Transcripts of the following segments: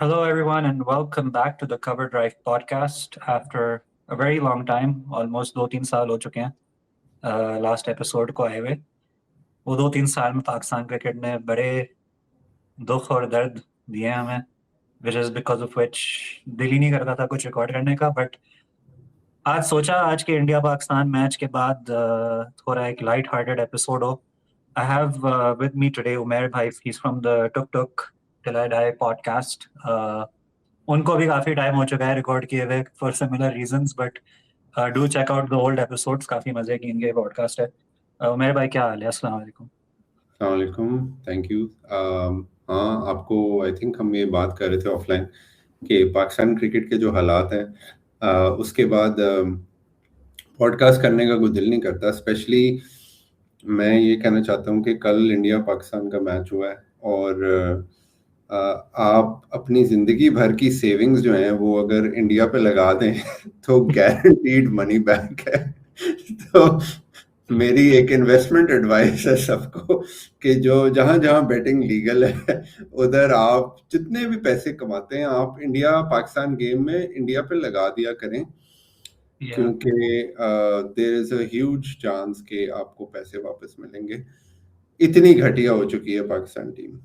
Hello, everyone, and welcome back to the Cover Drive podcast. After a very long time, almost 2-3 साल हो चुके हैं last episode को आए हुए। वो 2-3 साल में पाकिस्तान क्रिकेट ने बड़े दुख और दर्द दिए हमें, which is because of which दिल ही नहीं करता था कुछ रिकॉर्ड करने का। बट आज सोचा आज के इंडिया पाकिस्तान मैच के बाद थोड़ा एक लाइट हार्टेड एपिसोड हो। I have with me today Umair Bhai. He's from the Tuk Tuk Till I Die podcast. उनको भी काफ़ी टाइम हो चुका है रिकॉर्ड किए हुए for similar reasons, but do check out the old episodes, काफ़ी मज़े की इनके पॉडकास्ट है। उमर भाई, क्या हाल है? अस्सलाम वालेकुम। अस्सलाम वालेकुम, थैंक यू। हाँ, आपको आई थिंक हम ये बात कर रहे थे ऑफलाइन कि पाकिस्तान क्रिकेट के जो हालात हैं, उसके बाद पॉडकास्ट करने का कोई दिल नहीं करता। स्पेशली मैं ये कहना चाहता हूँ कि कल इंडिया पाकिस्तान का मैच हुआ है और आप अपनी ज़िंदगी भर की सेविंग्स जो हैं वो अगर इंडिया पे लगा दें तो गारंटीड मनी बैक है। तो मेरी एक इन्वेस्टमेंट एडवाइस है सबको कि जो जहां जहां बेटिंग लीगल है उधर आप जितने भी पैसे कमाते हैं आप इंडिया पाकिस्तान गेम में इंडिया पे लगा दिया करें, क्योंकि there is a huge chance कि आपको पैसे वापस मिलेंगे। इतनी घटिया हो चुकी है पाकिस्तान टीम।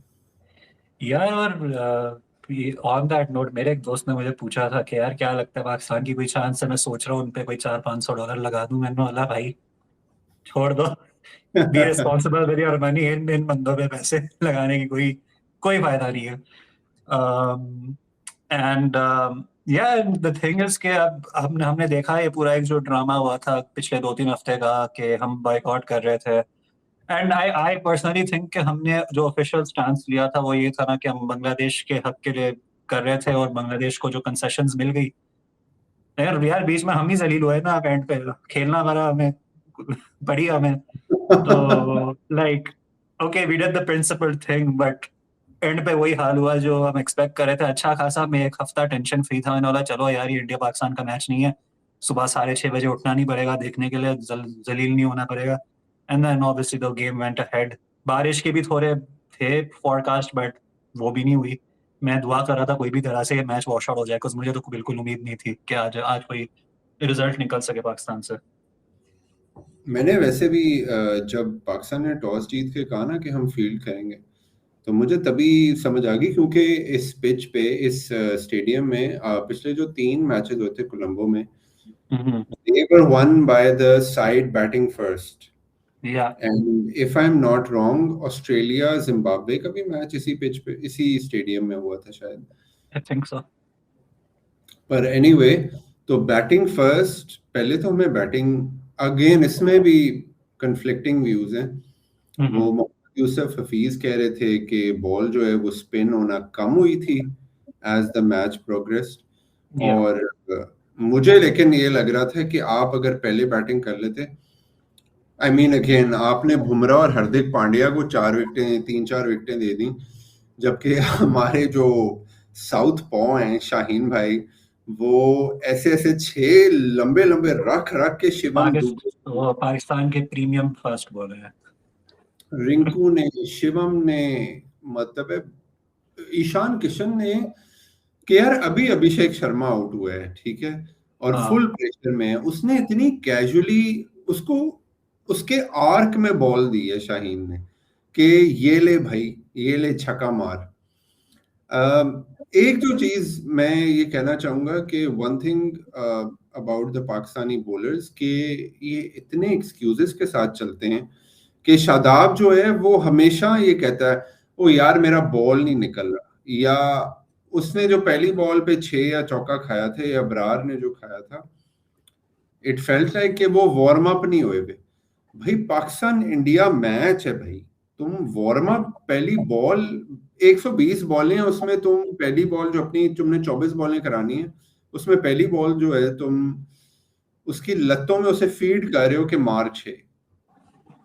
यार, और ऑन दैट नोट, मेरे एक दोस्त ने मुझे पूछा था कि यार क्या लगता है पाकिस्तान की कोई चांस है? मैं सोच रहा हूँ उन पे कोई $400-500 लगा दूं। मैंने बोला भाई छोड़ दो, be responsible with your money. इन इन बंदों पे पैसे लगाने की कोई कोई फायदा नहीं है। एंड या द थिंग इज कि अब हमने देखा ये पूरा एक जो ड्रामा हुआ था पिछले 2-3 हफ्ते का कि हम बाइकआउट कर रहे थे। एंड आई पर्सनली थिंक कि हमने जो ऑफिशियल स्टांस लिया था वो ये था ना कि हम बांग्लादेश के हक के लिए कर रहे थे, और बांग्लादेश को जो कंसेशंस मिल गई। यार यार, बीच में हम ही जलील हुए ना एंड पे। खेलना हमारा हमें पड़ी हमें। तो like okay, we did the principle thing, but end पे वही हाल हुआ जो हम एक्सपेक्ट कर रहे थे। अच्छा खासा मैं एक हफ्ता टेंशन फ्री था। मैंने बोला चलो यार, ये इंडिया पाकिस्तान का मैच नहीं है, सुबह 6:30 बजे उठना नहीं पड़ेगा देखने के लिए, जलील नहीं होना पड़ेगा। And then obviously the game went ahead. बारिश के भी थोड़े थे फॉरकास्ट, बट वो भी नहीं हुई। मैं दुआ कर रहा था कोई भी तरह से ये मैच वॉश आउट हो जाए, बिकॉज मुझे तो बिल्कुल उम्मीद नहीं थी कि आज आज कोई रिजल्ट निकल सके पाकिस्तान से। मैंने वैसे भी जब पाकिस्तान ने टॉस जीत के कहा ना कि हम फील्ड करेंगे, तो मुझे तभी समझ आ गई, क्योंकि इस पिच पे इस स्टेडियम में पिछले जो 3 मैचेस हुए थे कोलंबो में, they were won by the side batting first. या And if I'm not wrong, Australia Zimbabwe का भी मैच इसी पिच पे इसी स्टेडियम में हुआ था शायद। आई थिंक सो। पर एनीवे, तो बैटिंग फर्स्ट, पहले तो हमें बैटिंग, अगेन इसमें भी कंफ्लिक्टिंग व्यूज हैं। वो मोहम्मद यूसुफ हफीज कह रहे थे कि बॉल जो है वो स्पिन होना कम हुई थी एज द मैच प्रोग्रेस्ड, या और मुझे लेकिन ये लग रहा था कि आप अगर पहले बैटिंग कर लेते, आई मीन अगेन आपने बुमराह और हार्दिक पांड्या को 3-4 विकेटें दे दी, जबकि हमारे जो साउथ पॉ हैं शाहीन भाई, वो ऐसे ऐसे 6 लंबे लंबे रख रख के शिवम दुबे, वो पाकिस्तान के प्रीमियम फर्स्ट बॉलर है। रिंकू ने, शिवम ने, मतलब है ईशान किशन ने, कि यार अभी अभिषेक शर्मा आउट हुआ है, ठीक है, और हाँ, फुल प्रेशर में है, उसने इतनी कैजुअली उसको उसके आर्क में बॉल दी है शाहीन ने कि ये ले भाई, ये ले छक्का मार। एक जो चीज मैं ये कहना चाहूंगा कि one thing about the Pakistani bowlers, कि ये इतने एक्सक्यूजेस के साथ चलते हैं कि शादाब जो है वो हमेशा ये कहता है ओ यार मेरा बॉल नहीं निकल रहा, या उसने जो पहली बॉल पे 6 या चौका खाया था, या अबरार ने जो खाया था, इट फेल्ट लाइक कि वो वार्म अप नहीं हुए थे। भाई पाकिस्तान इंडिया मैच है भाई, तुम वार्म अप, पहली बॉल 120 बॉलें हैं, उसमें तुम पहली बॉल जो अपनी तुमने 24 बॉलें करानी है, उसमें पहली बॉल जो है तुम उसकी लत्तों में उसे फीड कर रहे हो कि मार 6।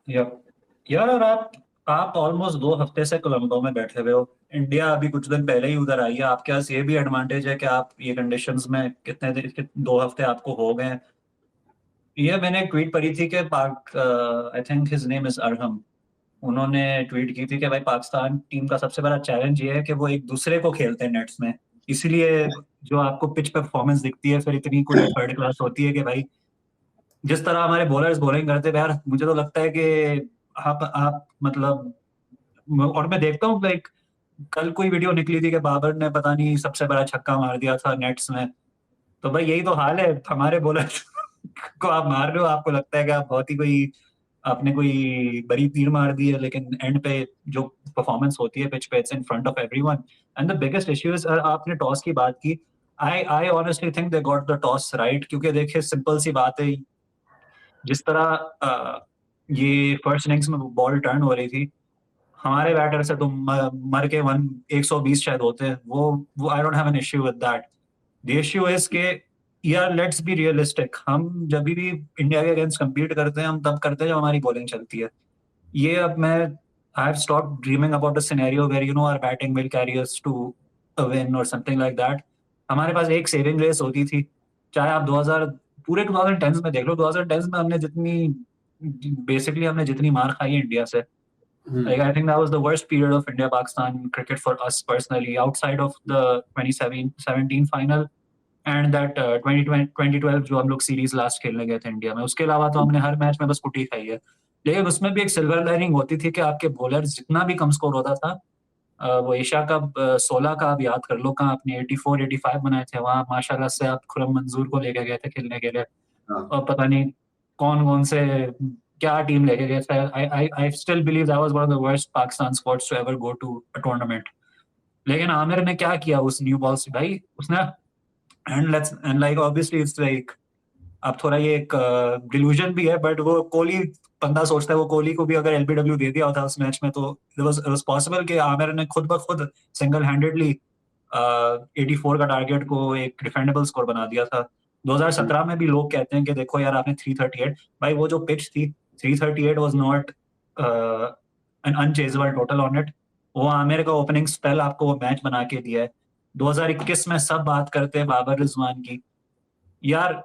यार, और आप ऑलमोस्ट 2 हफ्ते से कोलंबो में बैठे हुए हो। इंडिया अभी कुछ दिन पहले ही उधर आई है। आपके पास ये भी एडवांटेज है कि आप ये कंडीशंस में कितने दिन 2 हफ्ते आपको हो गए हैं। ये मैंने एक ट्वीट पढ़ी थी कि पाक I think his name is Arham. उन्होंने ट्वीट की थी कि भाई पाकिस्तान टीम का सबसे बड़ा चैलेंज ये है कि वो एक दूसरे को खेलते हैं नेट्स में। इसीलिए जो आपको पिच परफॉर्मेंस दिखती है फिर इतनी कोई थर्ड क्लास होती है कि भाई जिस तरह हमारे बॉलर्स बॉलिंग करते थे यार, मुझे तो लगता है कि आप मतलब, और मैं देखता हूँ लाइक कल कोई वीडियो निकली थी कि बाबर ने पता नहीं सबसे बड़ा छक्का मार दिया था नेट्स में। तो भाई यही तो हाल है हमारे बॉलर्स को आप मार रहे हो, आपको लगता है कि आप बहुत ही कोई आपने कोई बड़ी तीर मार दी है, लेकिन एंड पे जो परफॉर्मेंस होती है पिच पे it's in front of everyone. And the biggest issue is, आपने टॉस की बात की, I I honestly think they got the toss right, क्योंकि देखिए सिंपल सी बात है, जिस तरह ये फर्स्ट इनिंग्स में बॉल टर्न हो रही थी, हमारे बैटर से तो मर के 120 शायद होते हैं, वो I don't have an issue with that. The issue is के यार लेट्स बी रियलिस्टिक, हम जब भी इंडिया के अगेंस्ट compete करते हैं हम तब करते हैं जब हमारी बॉलिंग चलती है। ये अब मैं I have stopped dreaming about a scenario where our batting will carry us to a win और समथिंग लाइक दैट। हमारे पास एक सेविंग रेस होती थी, चाहे आप 2000 पूरे 2010 में देख लो, 2010 में हमने जितनी बेसिकली हमने जितनी मार खाई है इंडिया से, like I think that was the worst period of India Pakistan cricket for us personally, outside of the 2017 final and that 2012 जो हम लोग सीरीज लास्ट खेलने गए थे इंडिया में, उसके अलावा तो हमने हर मैच में बस कुटी खाई है। लेकिन उसमें भी एक सिल्वर लाइनिंग होती थी कि आपके बॉलर्स जितना भी कम स्कोर होता था, वो एशिया कप 16 का आप याद कर लो, कहाँ आपने 84 85 बनाए थे, वहाँ माशाल्लाह से आप खुरम मंजूर को लेके गए थे खेलने के लिए, हाँ। और पता नहीं कौन कौन से क्या टीम लेके गए थे। I still believe that was one of the worst Pakistan squads to ever go to a tournament. लेकिन आमिर ने क्या किया उस न्यू बॉल से भाई, उसने and like obviously it's like, अब थोड़ा ये एक डिल्यूजन भी है, बट वो कोहली, बंदा सोचता है वो कोहली को भी अगर एलबीडब्ल्यू दे दिया होता उस मैच में तो इट वाज पॉसिबल कि आमिर ने खुद ब खुद सिंगल हैंडेडली 84 का टारगेट को एक डिफेंडेबल स्कोर बना दिया था। 2017 में भी लोग कहते हैं कि देखो यार आपने 338, भाई वो जो पिच थी 338 was not an unchaseable total on it. वो आमिर का ओपनिंग स्पेल आपको वो मैच बना के दिया है। 2021 में सब बात करते हैं बाबर रिजवान की, यार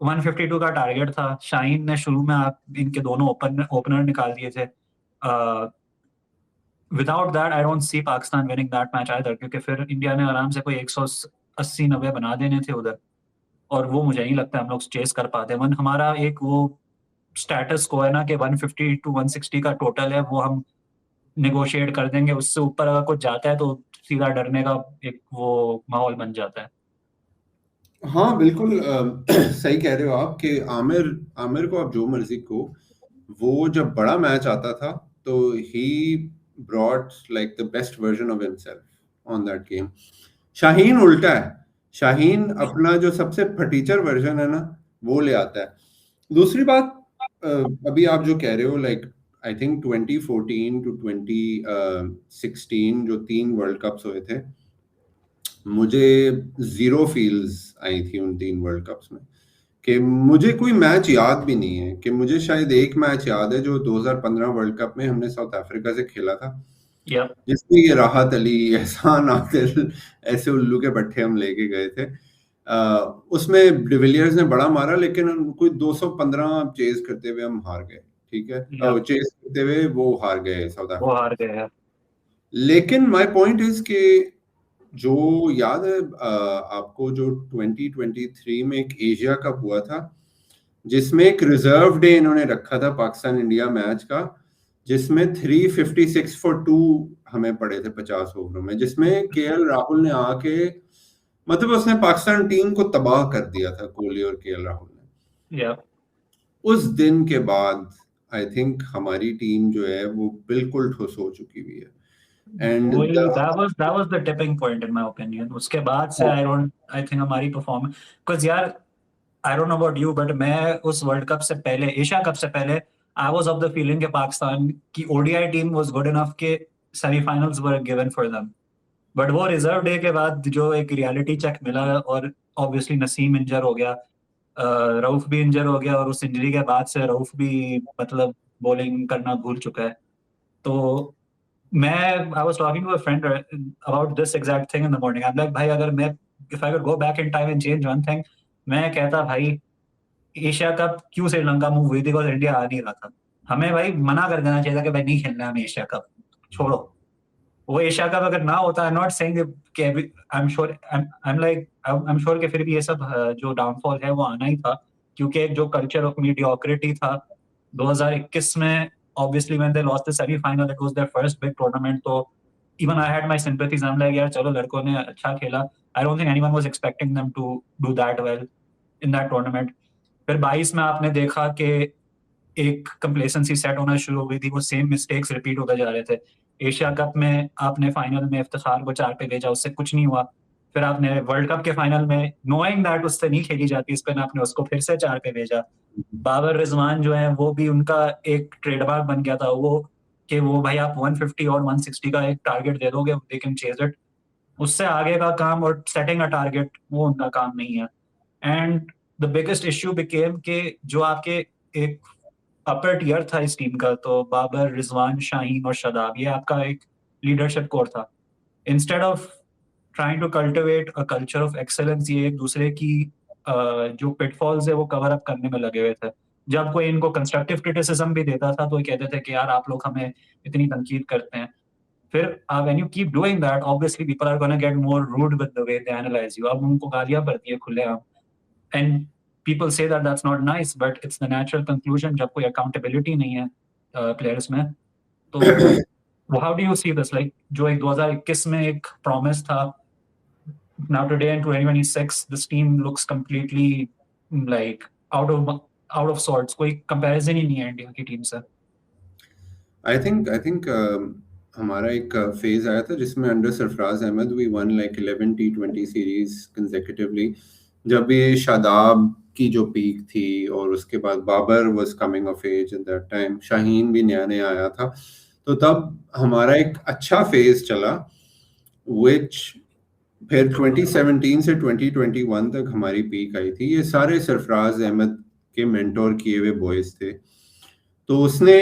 152 का टारगेट था, शाहीन ने शुरू में आप इनके दोनों ओपनर निकाल दिए थे। Without that I don't see Pakistan winning that match either, क्योंकि फिर इंडिया ने आराम से कोई 180 90 बना देने थे उधर, और वो मुझे नहीं लगता हम लोग चेस कर पाते। वन हमारा एक वो स्टेटस को है ना कि 150 टू 160 का टोटल है, वो हम निगोशिएट कर देंगे, उससे ऊपर अगर कुछ जाता है तो सीधा डरने का एक वो माहौल बन जाता है। हाँ बिल्कुल, सही कह रहे हो आप कि आमिर आमिर को आप जो मर्जी को, वो जब बड़ा मैच आता था तो he brought like the best version of himself on that game. Shaheen उल्टा है, शाहीन अपना जो सबसे फटीचर वर्जन है ना वो ले आता है। दूसरी बात, अभी आप जो कह रहे हो लाइक आई थिंक 2014 टू 2016 जो 3 वर्ल्ड कप्स हुए थे, मुझे जीरो फील्स आई थी उन 3 वर्ल्ड कप्स में, कि मुझे कोई मैच याद भी नहीं है। कि मुझे शायद एक मैच याद है जो 2015 वर्ल्ड कप में हमने साउथ अफ्रीका से खेला था, Yep. जिसमें ये राहत अली, एहसान आदिल, ऐसे उल्लू के पट्टे हम लेके गए थे। उसमें डिविलियर्स ने बड़ा मारा, लेकिन कोई 215 चेज करते हुए हम हार गए। ठीक है, Yep. चेज करते हुए वो हार गए साउथ वो अफ्रीका। हार गए हैं। लेकिन माय पॉइंट इज कि जो याद है आपको, जो 2023 में एक एशिया कप हुआ था जिसमें एक रिजर्व डे इन्होंने रखा था पाकिस्तान इंडिया मैच का, जिसमें 356 फॉर 2 हमें पड़े थे 50 ओवरों में, जिसमें केएल राहुल ने आके मतलब उसने पाकिस्तान टीम को तबाह कर दिया था, कोहली और केएल राहुल ने। Yep. उस दिन के बाद आई थिंक हमारी टीम जो है वो बिल्कुल ठुस हो चुकी हुई है। एंड वही that was the tipping point in my opinion। उसके बाद से I think हमारी परफॉर्मेंस, because यार I don't know about you, but मैं उस वर्ल्ड कप से पहले, एशिया कप से पहले, I was of the feeling कि पाकिस्तान की ODI team was good enough के semifinals were given for them। But वो रिजर्व डे के बाद जो एक रियलिटी चेक मिला, और ऑब्वियसली नसीम इंजर हो गया, रऊफ भी इंजर हो गया, और उस इंजरी के बाद से रऊफ भी मतलब बॉलिंग करना भूल चुका है। तो मैं I was talking to a friend about this exact thing in the morning. I am like भाई, अगर मैं if I could go back in time and change one thing, मैं कहता भाई एशिया कप क्यों श्रीलंका मूव हुई थी, बिकॉज इंडिया आ नहीं रहा था। हमें भाई मना कर देना चाहिए था कि भाई नहीं खेलना है हमें एशिया कप, छोड़ो। वो एशिया कप अगर ना होता, आई नॉट सेइंग कि I am sure, I am sure कि फिर भी ये सब जो डाउनफॉल है वो आना ही था, क्योंकि एक जो कल्चर ऑफ मीडियोक्रिटी था 2021 में, obviously when they lost the semifinal, it was their first big tournament, तो even I had my sympathies, I am like यार चलो लड़कों ने अच्छा खेला, I don't think anyone was expecting them to do that well in that tournament. फिर 22 में आपने देखा कि एक कंप्लेसेंसी सेट होना शुरू हो गई थी, वो सेम मिस्टेक्स रिपीट होते जा रहे थे। एशिया कप में आपने फाइनल में इफ्तिखार को 4 पे भेजा, उससे कुछ नहीं हुआ। फिर आपने वर्ल्ड कप के फाइनल में नोइंग दैट उससे नहीं खेली जाती स्पिन, आपने उसको फिर से 4 पे भेजा। बाबर रिजवान जो है वो भी उनका एक ट्रेडमार्क बन गया था वो, कि वो भाई आप 150 और 160 का एक टारगेट दे दोगे, दे कैन चेज इट। उससे आगे का काम और सेटिंग अ टारगेट वो उनका काम नहीं है। And the biggest issue became कि जो आपके एक अपर टियर था इस टीम का, तो बाबर, रिजवान, शाहीन और शादाब, ये आपका एक लीडरशिप कोर था। Instead of trying to cultivate a culture of excellence, ये एक दूसरे की जो पिटफॉल्स है वो कवर अप करने में लगे हुए थे। जब कोई इनको कंस्ट्रक्टिव क्रिटिसिज्म भी देता था तो ये कहते थे कि यार आप लोग हमें इतनी तनकीद करते हैं। फिर when you keep doing that, obviously people are gonna get more rude with the way they analyse you. अब उनको गालियां पड़ती है खुलेआम, and people say that that's not nice, but it's the natural conclusion जब कोई accountability नहीं है players में। तो how do you see this, like जो एक 2021 में एक promise था, now today in 2026 this team looks completely like out of sorts, कोई comparison ही नहीं है इंडिया की टीम से। I think हमारा एक फेज आया था जिसमें under Sarfaraz Ahmed we won like 11 T20 series consecutively, जब ये शादाब की जो पीक थी, और उसके बाद Babar was coming of age at that time, Shaheen भी नया नया आया था, तो तब हमारा एक अच्छा फेज चला, विच फिर 2017 से 2021 तक हमारी पीक आई थी। ये सारे सरफराज अहमद के मेंटोर किए हुए बॉयज थे, तो उसने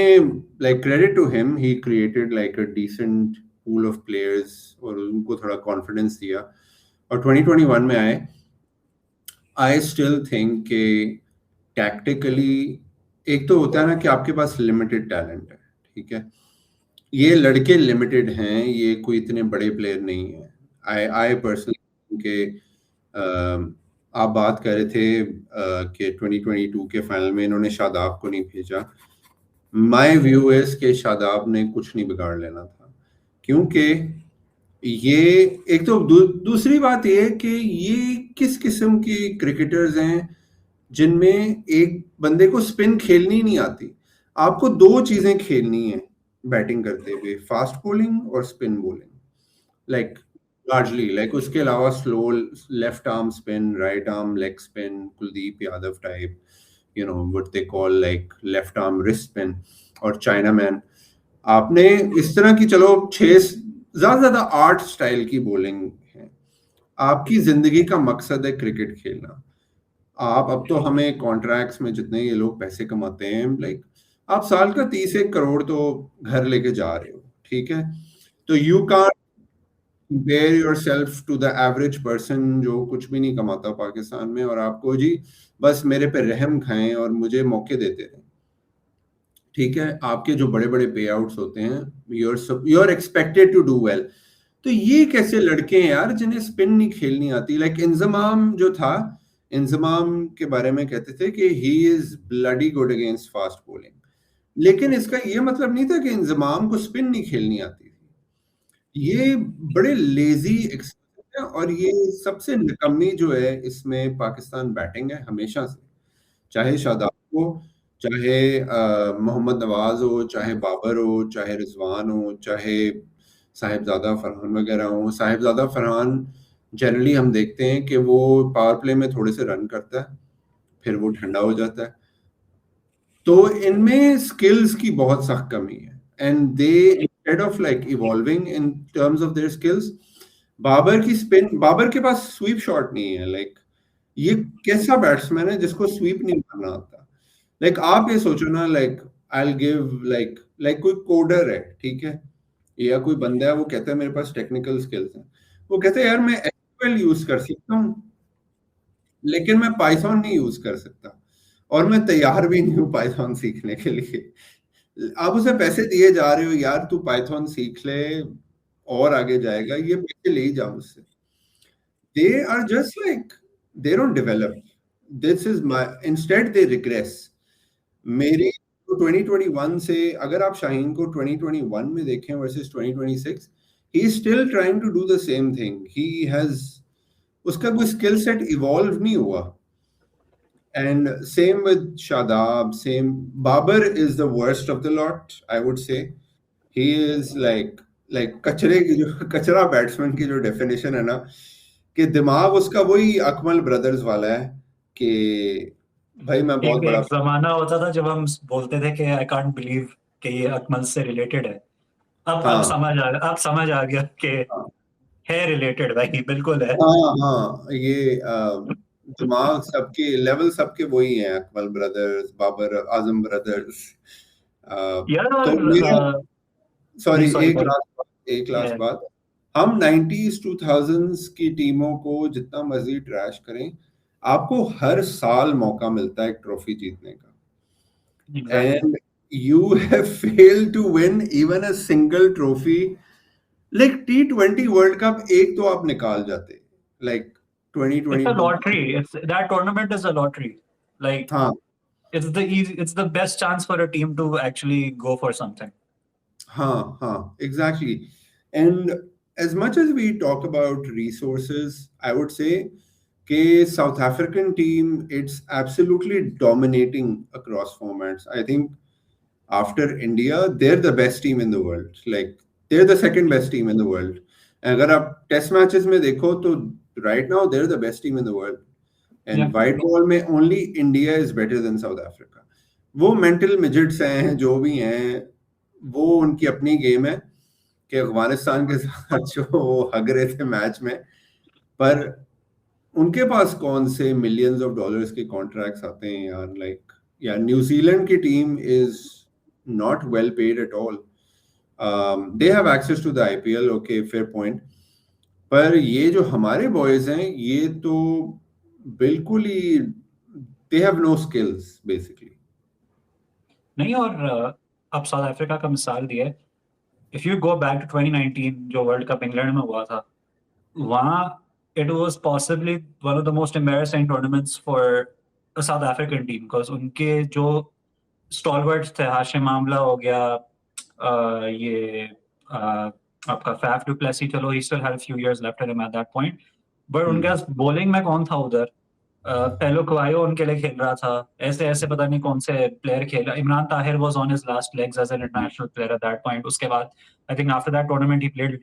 like credit to him, he created like a decent pool of players और उनको थोड़ा कॉन्फिडेंस दिया, और 2021 में आए। आई स्टिल थिंक कि टैक्टिकली एक तो होता है ना कि आपके पास लिमिटेड टैलेंट है, ठीक है, ये लड़के लिमिटेड हैं, ये कोई इतने बड़े प्लेयर नहीं है। आई पर्सनली के आप बात कर रहे थे कि 2022 के फाइनल में इन्होंने शादाब को नहीं भेजा। माय व्यू इज कि शादाब ने कुछ नहीं बिगाड़ लेना था, क्योंकि ये एक तो दूसरी बात ये है कि ये किस किस्म की क्रिकेटर्स हैं जिनमें एक बंदे को स्पिन खेलनी नहीं आती। आपको दो चीजें खेलनी है बैटिंग करते हुए, फास्ट बॉलिंग और spin bowling, like largely, like उसके अलावा slow left arm spin, right arm leg spin, Kuldeep Yadav type, you know what they call like left arm wrist spin, और चाइना मैन। आपने इस तरह की, चलो 6 ज्यादा 8 स्टाइल की बॉलिंग है। आपकी जिंदगी का मकसद है क्रिकेट खेलना। आप अब तो हमें कॉन्ट्रैक्ट्स में जितने ये लोग पैसे कमाते हैं, लाइक आप साल का 31 करोड़ तो घर लेके जा रहे हो, ठीक है, तो you can't compare yourself to the average person जो कुछ भी नहीं कमाता पाकिस्तान में, और आपको जी बस मेरे पे रहम खाएं और मुझे मौके देते रहें, ठीक है। आपके जो बड़े बड़े पे आउट्स होते हैं, you are expected to do well. तो ये कैसे लड़के हैं यार जिन्हें स्पिन नहीं खेलनी आती। लाइक इंजमाम जो था, इंजमाम के बारे में कहते थे कि he is bloody good against fast bowling, लेकिन इसका ये मतलब नहीं था कि इंजमाम को स्पिन नहीं खेलनी आती थी। ये बड़े लेजी है, और ये सबसे निकम्मी जो है इसमें पाकिस्तान बैटिंग है हमेशा से, चाहे शादाब हो, चाहे मोहम्मद नवाज हो, चाहे बाबर हो, चाहे रिजवान हो, चाहे साहिबजादा फरहान वगैरह हो। साहिबजादा फरहान जनरली हम देखते हैं कि वो पावर प्ले में थोड़े से रन करता है, फिर वो ठंडा हो जाता है, तो इनमें स्किल्स की बहुत सख्त कमी है, and they instead of like evolving in terms of their skills. Babar की स्पिन, बाबर के पास स्वीप शॉट नहीं है। लाइक ये कैसा बैट्समैन है जिसको स्वीप नहीं मारना आता। लाइक आप ये सोचो ना, like I will give like कोई कोडर है, ठीक है, या कोई बंदा है वो कहता है मेरे पास टेक्निकल स्किल्स हैं, वो कहता है यार मैं एसक्यूएल यूज कर सकता हूँ लेकिन मैं पाइथन नहीं यूज कर सकता, और मैं तैयार भी नहीं हूँ पाइथन सीखने के लिए। आप उसे पैसे दिए जा रहे हो, यार तू पाइथन सीख ले, और आगे जाएगा, ये पीछे ले ही जाओ उससे। They are just like, they don't develop. This is my, instead they regress. मेरी 2021 से अगर आप शाहीन को 2021 में देखें versus 2026, he is still trying to do the same thing. He has, उसका कोई स्किल सेट इवॉल्व नहीं हुआ. And same with Shadab, same. Babar is the worst of the lot, I would say. He is like कचरे की जो कचरा batsman की जो डेफिनेशन है ना, कि दिमाग उसका वही अकमल ब्रदर्स वाला है कि भाई मैं बहुत बड़ा। एक जमाना होता था जब हम बोलते थे कि आई कांट बिलीव कि ये अकमल से रिलेटेड है। अब हाँ समझ आ गया कि हाँ है रिलेटेड, भाई बिल्कुल है। हाँ हाँ, ये दिमाग सबके लेवल सबके वही हैं, अकमल ब्रदर्स, बाबर आजम ब्रदर्स। यार तो और मेरा, सॉरी, नहीं सॉरी एक लास्ट बात, हम 90s 2000s की टीमों को जितना मर्जी ट्रैश करें, आपको हर साल मौका मिलता है एक ट्रॉफी जीतने का, exactly. and you have failed to win even a single trophy. Like T20 world cup एक तो आप निकाल जाते, like It's a 2022। lottery. It's that tournament is a lottery. Like हाँ it's the best chance for a team to actually go for something. हाँ, exactly. And as much as we talk about resources, I would say कि South African team, it's absolutely dominating across formats. I think after India, they're the best team in the world. Like they're the second best team in the world. अगर आप test matches में देखो तो right now they're the best team in the world. And Yeah. white ball में only India is better than South Africa. वो mental मिजिट्स हैं जो भी हैं, वो उनकी अपनी गेम है कि अफगानिस्तान के साथ जो वो हग रहे थे मैच में, पर उनके पास कौन से मिलियंस ऑफ डॉलर्स के कॉन्ट्रैक्ट्स आते हैं यार। लाइक यार न्यूजीलैंड की team is not well paid at all. They have access to the IPL, okay, fair point, पर ये जो हमारे बॉयज हैं ये तो बिल्कुल ही, they have no skills basically. नहीं, और अब साउथ अफ्रीका का मिसाल दिया है। If you go back to 2019 जो वर्ल्ड कप इंग्लैंड में हुआ था, वहाँ it was possibly one of the most embarrassing tournaments for a south African team, because उनके जो स्टॉलवर्ड्स थे, हाशिम आमला हो गया, ये आपका फैफ डू प्लेसी, चलो he still had a few years left in him at that point, but उनके bowling में कौन था उधर? पेलो क्वायो उनके लिए खेल रहा था, ऐसे ऐसे पता नहीं कौन से प्लेयर खेला। Imran Tahir was on his last legs as an international player at that point. उसके बाद I think after that tournament he played,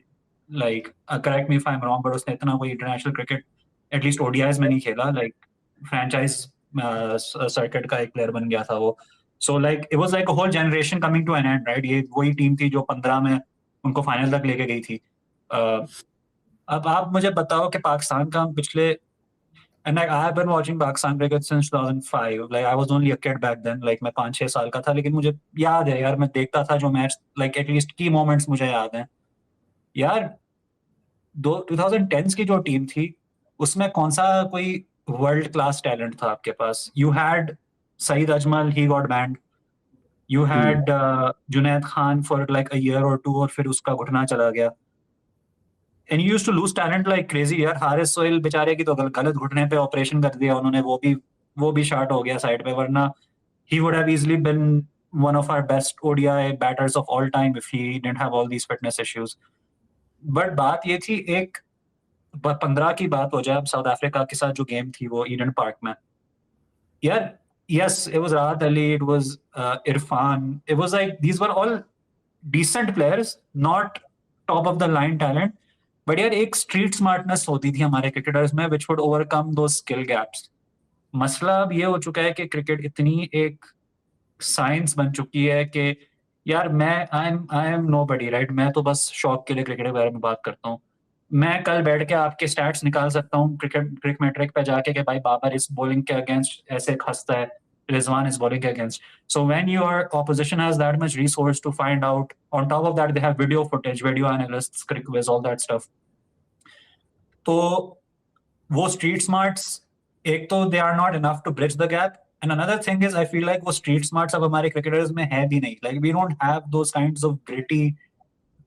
like correct me if I am wrong, but उसने इतना कोई इंटरनेशनल क्रिकेट एटलीस्ट ओडीआईज में नहीं खेला। Like franchise circuit का एक प्लेयर बन गया था वो। So like it was like a whole generation coming to an end, right? ये वही टीम थी जो 15 में उनको फाइनल तक लेके गई थी। अब आप मुझे बताओ कि पाकिस्तान का पिछले, and like I've been watching Pakistan cricket since 2005. Like I was only a kid back then. Like मैं 5-6 साल का था, लेकिन मुझे याद है यार, मैं देखता था जो match, like at least key moments मुझे याद हैं यार। 2010s की जो टीम थी उसमें कौन सा कोई वर्ल्ड क्लास टैलेंट था आपके पास? You had Saeed Ajmal, he got banned. You had Junaid Khan for like a year और टू, और फिर उसका घुटना चला गया। And you used to lose talent like crazy यार। हारिस सोहेल बेचारे की तो गलत घुटने पे ऑपरेशन कर दिया उन्होंने, वो भी शार्ट हो गया साइड पे, वरना he would have easily been one of our best ODI batters of all time if he didn't have all these fitness issues. But बात ये थी, एक 15 की बात हो जाए, अब साउथ अफ्रीका के साथ जो गेम थी वो ईडन पार्क में यार, yes, it was Rahat Ali, it was Irfan, it was like these were all decent players, not top of the line talent, but यार एक स्ट्रीट स्मार्टनेस होती थी हमारे क्रिकेटर्स में which would overcome those skill gaps. मसला अब ये हो चुका है कि क्रिकेट इतनी एक साइंस बन चुकी है कि यार मैं आई एम नोबडी, राइट? मैं तो बस शौक के लिए क्रिकेट के बारे में बात करता हूँ। मैं कल बैठ के आपके स्टैट्स निकाल सकता हूँ क्रिक मैट्रिक पे जाके कि भाई बाबर इस बॉलिंग के अगेंस्ट ऐसे खस्ता है, रिजवान इस बॉलिंग के against. So when your opposition has that much resource to find out, on top of that they have video footage, video analysts, CricViz, all that stuff. तो वो स्ट्रीट स्मार्ट्स, एक तो they are not enough to bridge the gap, and another thing is I feel like वो street smarts अब हमारे cricketers में है भी नहीं। Like we don't have those kinds of gritty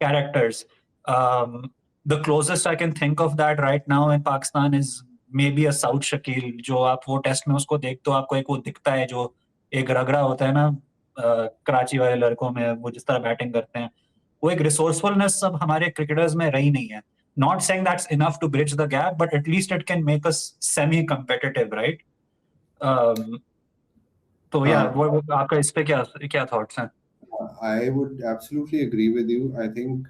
characters The closest I can think of that right now in Pakistan is maybe a South Shakil, जो आप वो टेस्ट में उसको देखते हो, आपको एक वो दिखता है जो एक रगड़ा होता है ना कराची वाले लड़कों में, वो जिस तरह बैटिंग करते हैं, वो एक रिसोर्सफुलनेस सब हमारे क्रिकेटर्स में रही नहीं है. Not saying that's enough to bridge the gap, but at least it can make us semi-competitive, right? तो वो आपका इस पे क्या thoughts हैं? I would absolutely agree with you. I think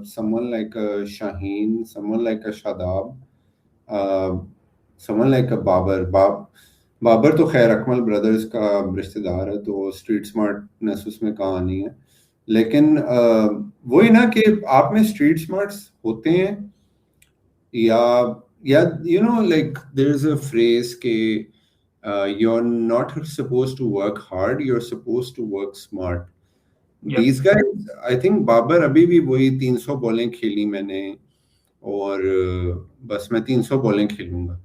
someone like a Shaheen, someone like a Shadab, someone like a Babar तो खैर Akmal brothers का रिश्तेदार है, तो स्ट्रीट स्मार्टनेस उसमें कहाँ नहीं है. लेकिन वही ना कि आप में स्ट्रीट स्मार्ट्स होते हैं या you know like there is a phrase के you're not supposed to work hard, you're supposed to work smart. These guys, I think Babar अभी भी वही 300 बॉलें खेली मैंने और बस मैं 300 बॉलें खेलूंगा.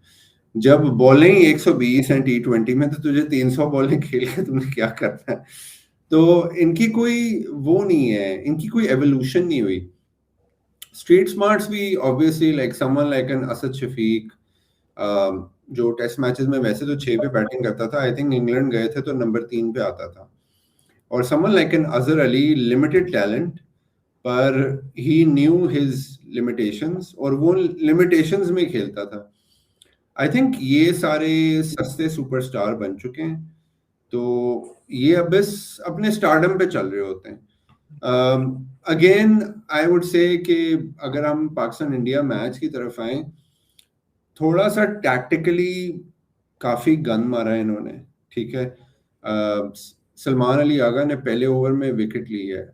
जब बॉलिंग 120 है T20 में, तो तुझे 300 बॉलिंग खेल के तुमने क्या करना है? तो इनकी कोई वो नहीं है, इनकी कोई एवोल्यूशन नहीं हुई. स्ट्रीट स्मार्ट्स भी obviously like someone like an Asad Shafiq, जो टेस्ट मैचेस में वैसे तो 6 पे बैटिंग करता था, आई थिंक इंग्लैंड गए थे तो नंबर 3 पे आता था. और someone like N Azhar Ali, limited talent, पर ही न्यू हिज लिमिटेशंस और वो लिमिटेशंस में खेलता था. आई थिंक ये सारे सस्ते सुपरस्टार बन चुके हैं, तो ये अब बस अपने स्टारडम पे चल रहे होते हैं. अगेन आई वुड से कि अगर हम पाकिस्तान इंडिया मैच की तरफ आए, थोड़ा सा टैक्टिकली काफी गन मारा है इन्होंने, ठीक है. सलमान अली आगा ने पहले ओवर में विकेट ली है.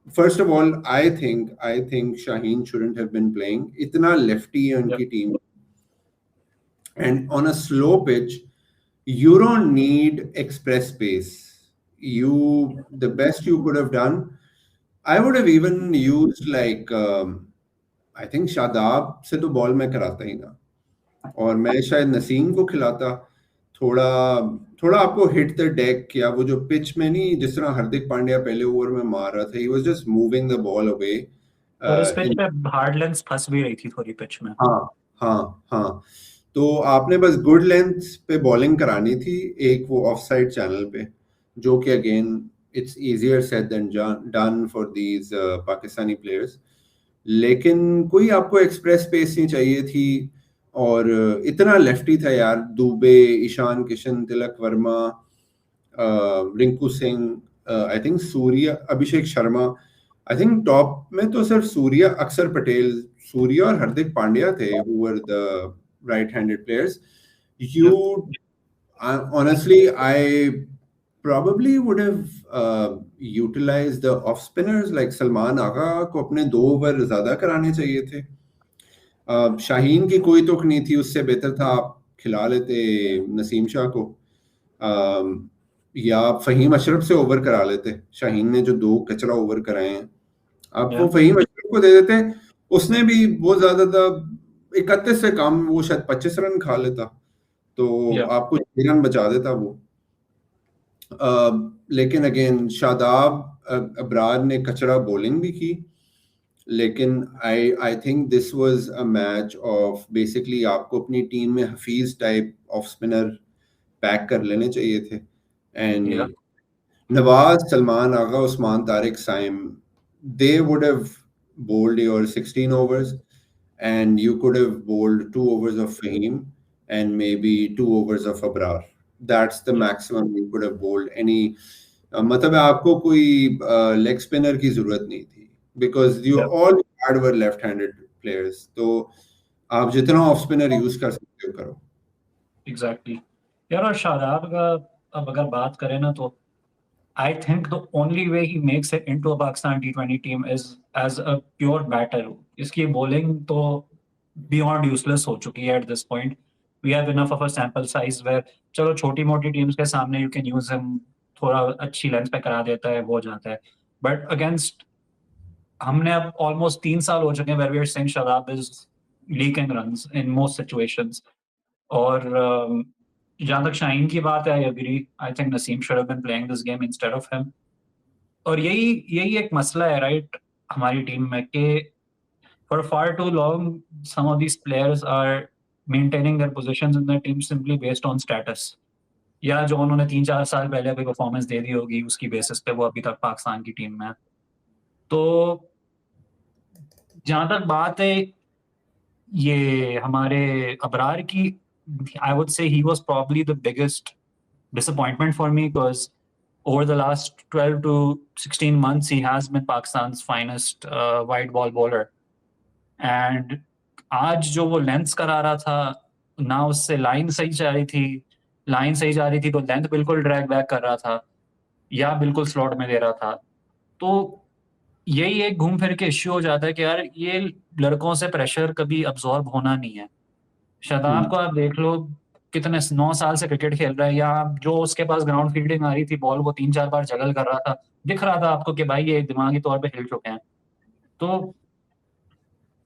First of all I think Shaheen shouldn't have been playing. इतना लेफ्टी है उनकी team, and on a slow pitch you don't need express pace. The best you could have done, I would have even used like I think Shadab से तो ball मैं कराता ही ना, और मैं शायद नसीम को खिलाता. थोड़ा आपको हिट द डेक, या वो जो पिच में नहीं, जिस तरह हार्दिक पांड्या पहले ओवर में मार रहा था, he was just moving the ball away. और इस पिच पे हार्ड लेंथ फंस भी रही थी थोड़ी पिच में. हाँ. तो आपने बस गुड लेंथ पे बॉलिंग करानी थी, एक वो ऑफ साइड चैनल पे, जो कि again it's easier said than done for these Pakistani players. लेकिन कोई आपको एक्सप्रेस पेस नहीं चाहिए थी. और इतना लेफ्टी था यार, Dube, Ishan Kishan, Tilak Varma, Rinku Singh, I think Surya, Abhishek Sharma. I think top में तो सिर्फ सूर्या, अक्षर पटेल, सूर्या और हार्दिक पांड्या थे who were the right-handed players. Honestly, I probably would have utilized the off spinners like Salman Agha को अपने 2 ओवर ज्यादा कराने चाहिए थे. शाहीन की कोई तुक नहीं थी, उससे बेहतर था आप खिला लेते नसीम शाह को, या फहीम अशरफ से ओवर करा लेते. शाहीन ने जो 2 कचरा ओवर कराए हैं, आप वो फहीम अशरफ को दे देते. उसने भी बहुत ज्यादा था, 31 से कम, वो शायद 25 रन खा लेता, तो आपको 6 रन बचा देता वो. लेकिन अगेन शादाब अबरार ने कचरा बॉलिंग भी की. लेकिन I think this was a match of basically आपको अपनी टीम में Hafeez type of spinner pack कर लेने चाहिए थे. And Nawaz, Salman Agha, Usman Tariq, Saim, they would have bowled your 16 overs, and you could have bowled 2 overs of Fahim and maybe 2 overs of Abrar. That's the maximum you could have bowled. Any मतलब आपको कोई leg spinner की जरूरत नहीं थी, because you all had were left-handed players. तो आप जितना ऑफ स्पिनर यूज कर सकते हो करो. Exactly. यार, और शादाब का अब अगर बात करें ना, तो I think the only way he makes it into a Pakistan T20 team is as a pure batter. इसकी bowling तो beyond useless हो चुकी है at this point. We have enough of a sample size where चलो छोटी मोटी teams के सामने you can use him, थोड़ा अच्छी लेंथ पे करा देता है, वो जाता है. But against, हमने अब almost 3 साल हो चुके हैं where we are saying Shadab is leaking runs in most situations. और जहाँ तक शाहीन की बात है, I agree. I think Naseem should have been playing this game instead of him. और यही एक मसला है, राइट, हमारी टीम में, कि for far too long some of these players are maintaining their positions in their team simply based on status, या जो उन्होंने 3-4 साल पहले कोई परफॉर्मेंस दे दी होगी उसकी बेसिस पे वो अभी तक पाकिस्तान की टीम में है। तो जहां तक बात है ये हमारे अबरार की, I would say he was probably the biggest disappointment for me because over the last 12 to 16 months he has been Pakistan's finest wide ball bowler, and आज जो वो लेंथ करा रहा था ना, उससे लाइन सही जा रही थी, लाइन सही जा रही थी तो लेंथ बिल्कुल ड्रैग बैक कर रहा था या बिल्कुल स्लॉट में दे रहा था। तो यही एक घूम फिर के इश्यू हो जाता है कि यार ये लड़कों से प्रेशर कभी अब्सॉर्ब होना नहीं है। शादाब को आप देख लो, कितने 9 साल से क्रिकेट खेल रहा है, या जो उसके पास ग्राउंड फील्डिंग आ रही थी बॉल को 3-4 बार जगल कर रहा था, दिख रहा था आपको कि भाई ये दिमागी तौर पे हिल चुके हैं। तो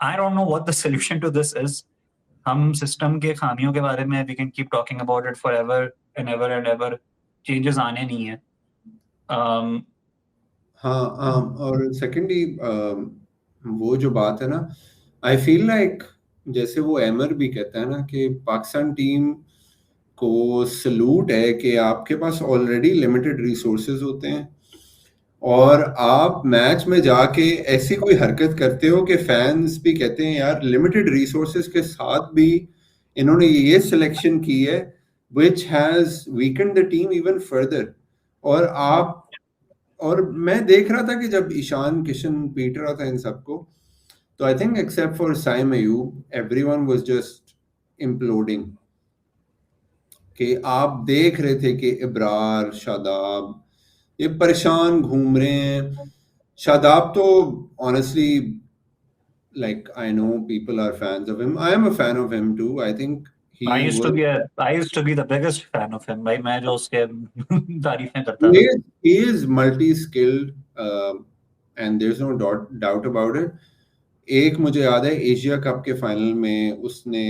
I don't know what the solution to this is. हम सिस्टम के खामियों के बारे में we can keep talking about it forever and ever, changes आने नहीं है। हाँ, और सेकेंडली वो जो बात है ना, आई फील लाइक जैसे वो एमर भी कहता है ना कि पाकिस्तान टीम को सलूट है कि आपके पास ऑलरेडी लिमिटेड रिसोर्सेज होते हैं और आप मैच में जाके ऐसी कोई हरकत करते हो कि फैंस भी कहते हैं यार लिमिटेड रिसोर्सेज के साथ भी इन्होंने ये सिलेक्शन की है which has Weeknd the team even further. और मैं देख रहा था कि जब ईशान किशन पीट रहा था इन सबको, तो I think except for Saim Ayub everyone was just imploding, कि आप देख रहे थे कि इब्रार, शादाब ये परेशान घूम रहे हैं। शादाब तो honestly like I know people are fans of him. I am a fan of him too. I think I used to be the biggest fan of him. भाई मैं जो उसके तारीफें करता था। He is multi-skilled and there's no doubt about it. एक मुझे याद है एशिया कप के फाइनल में उसने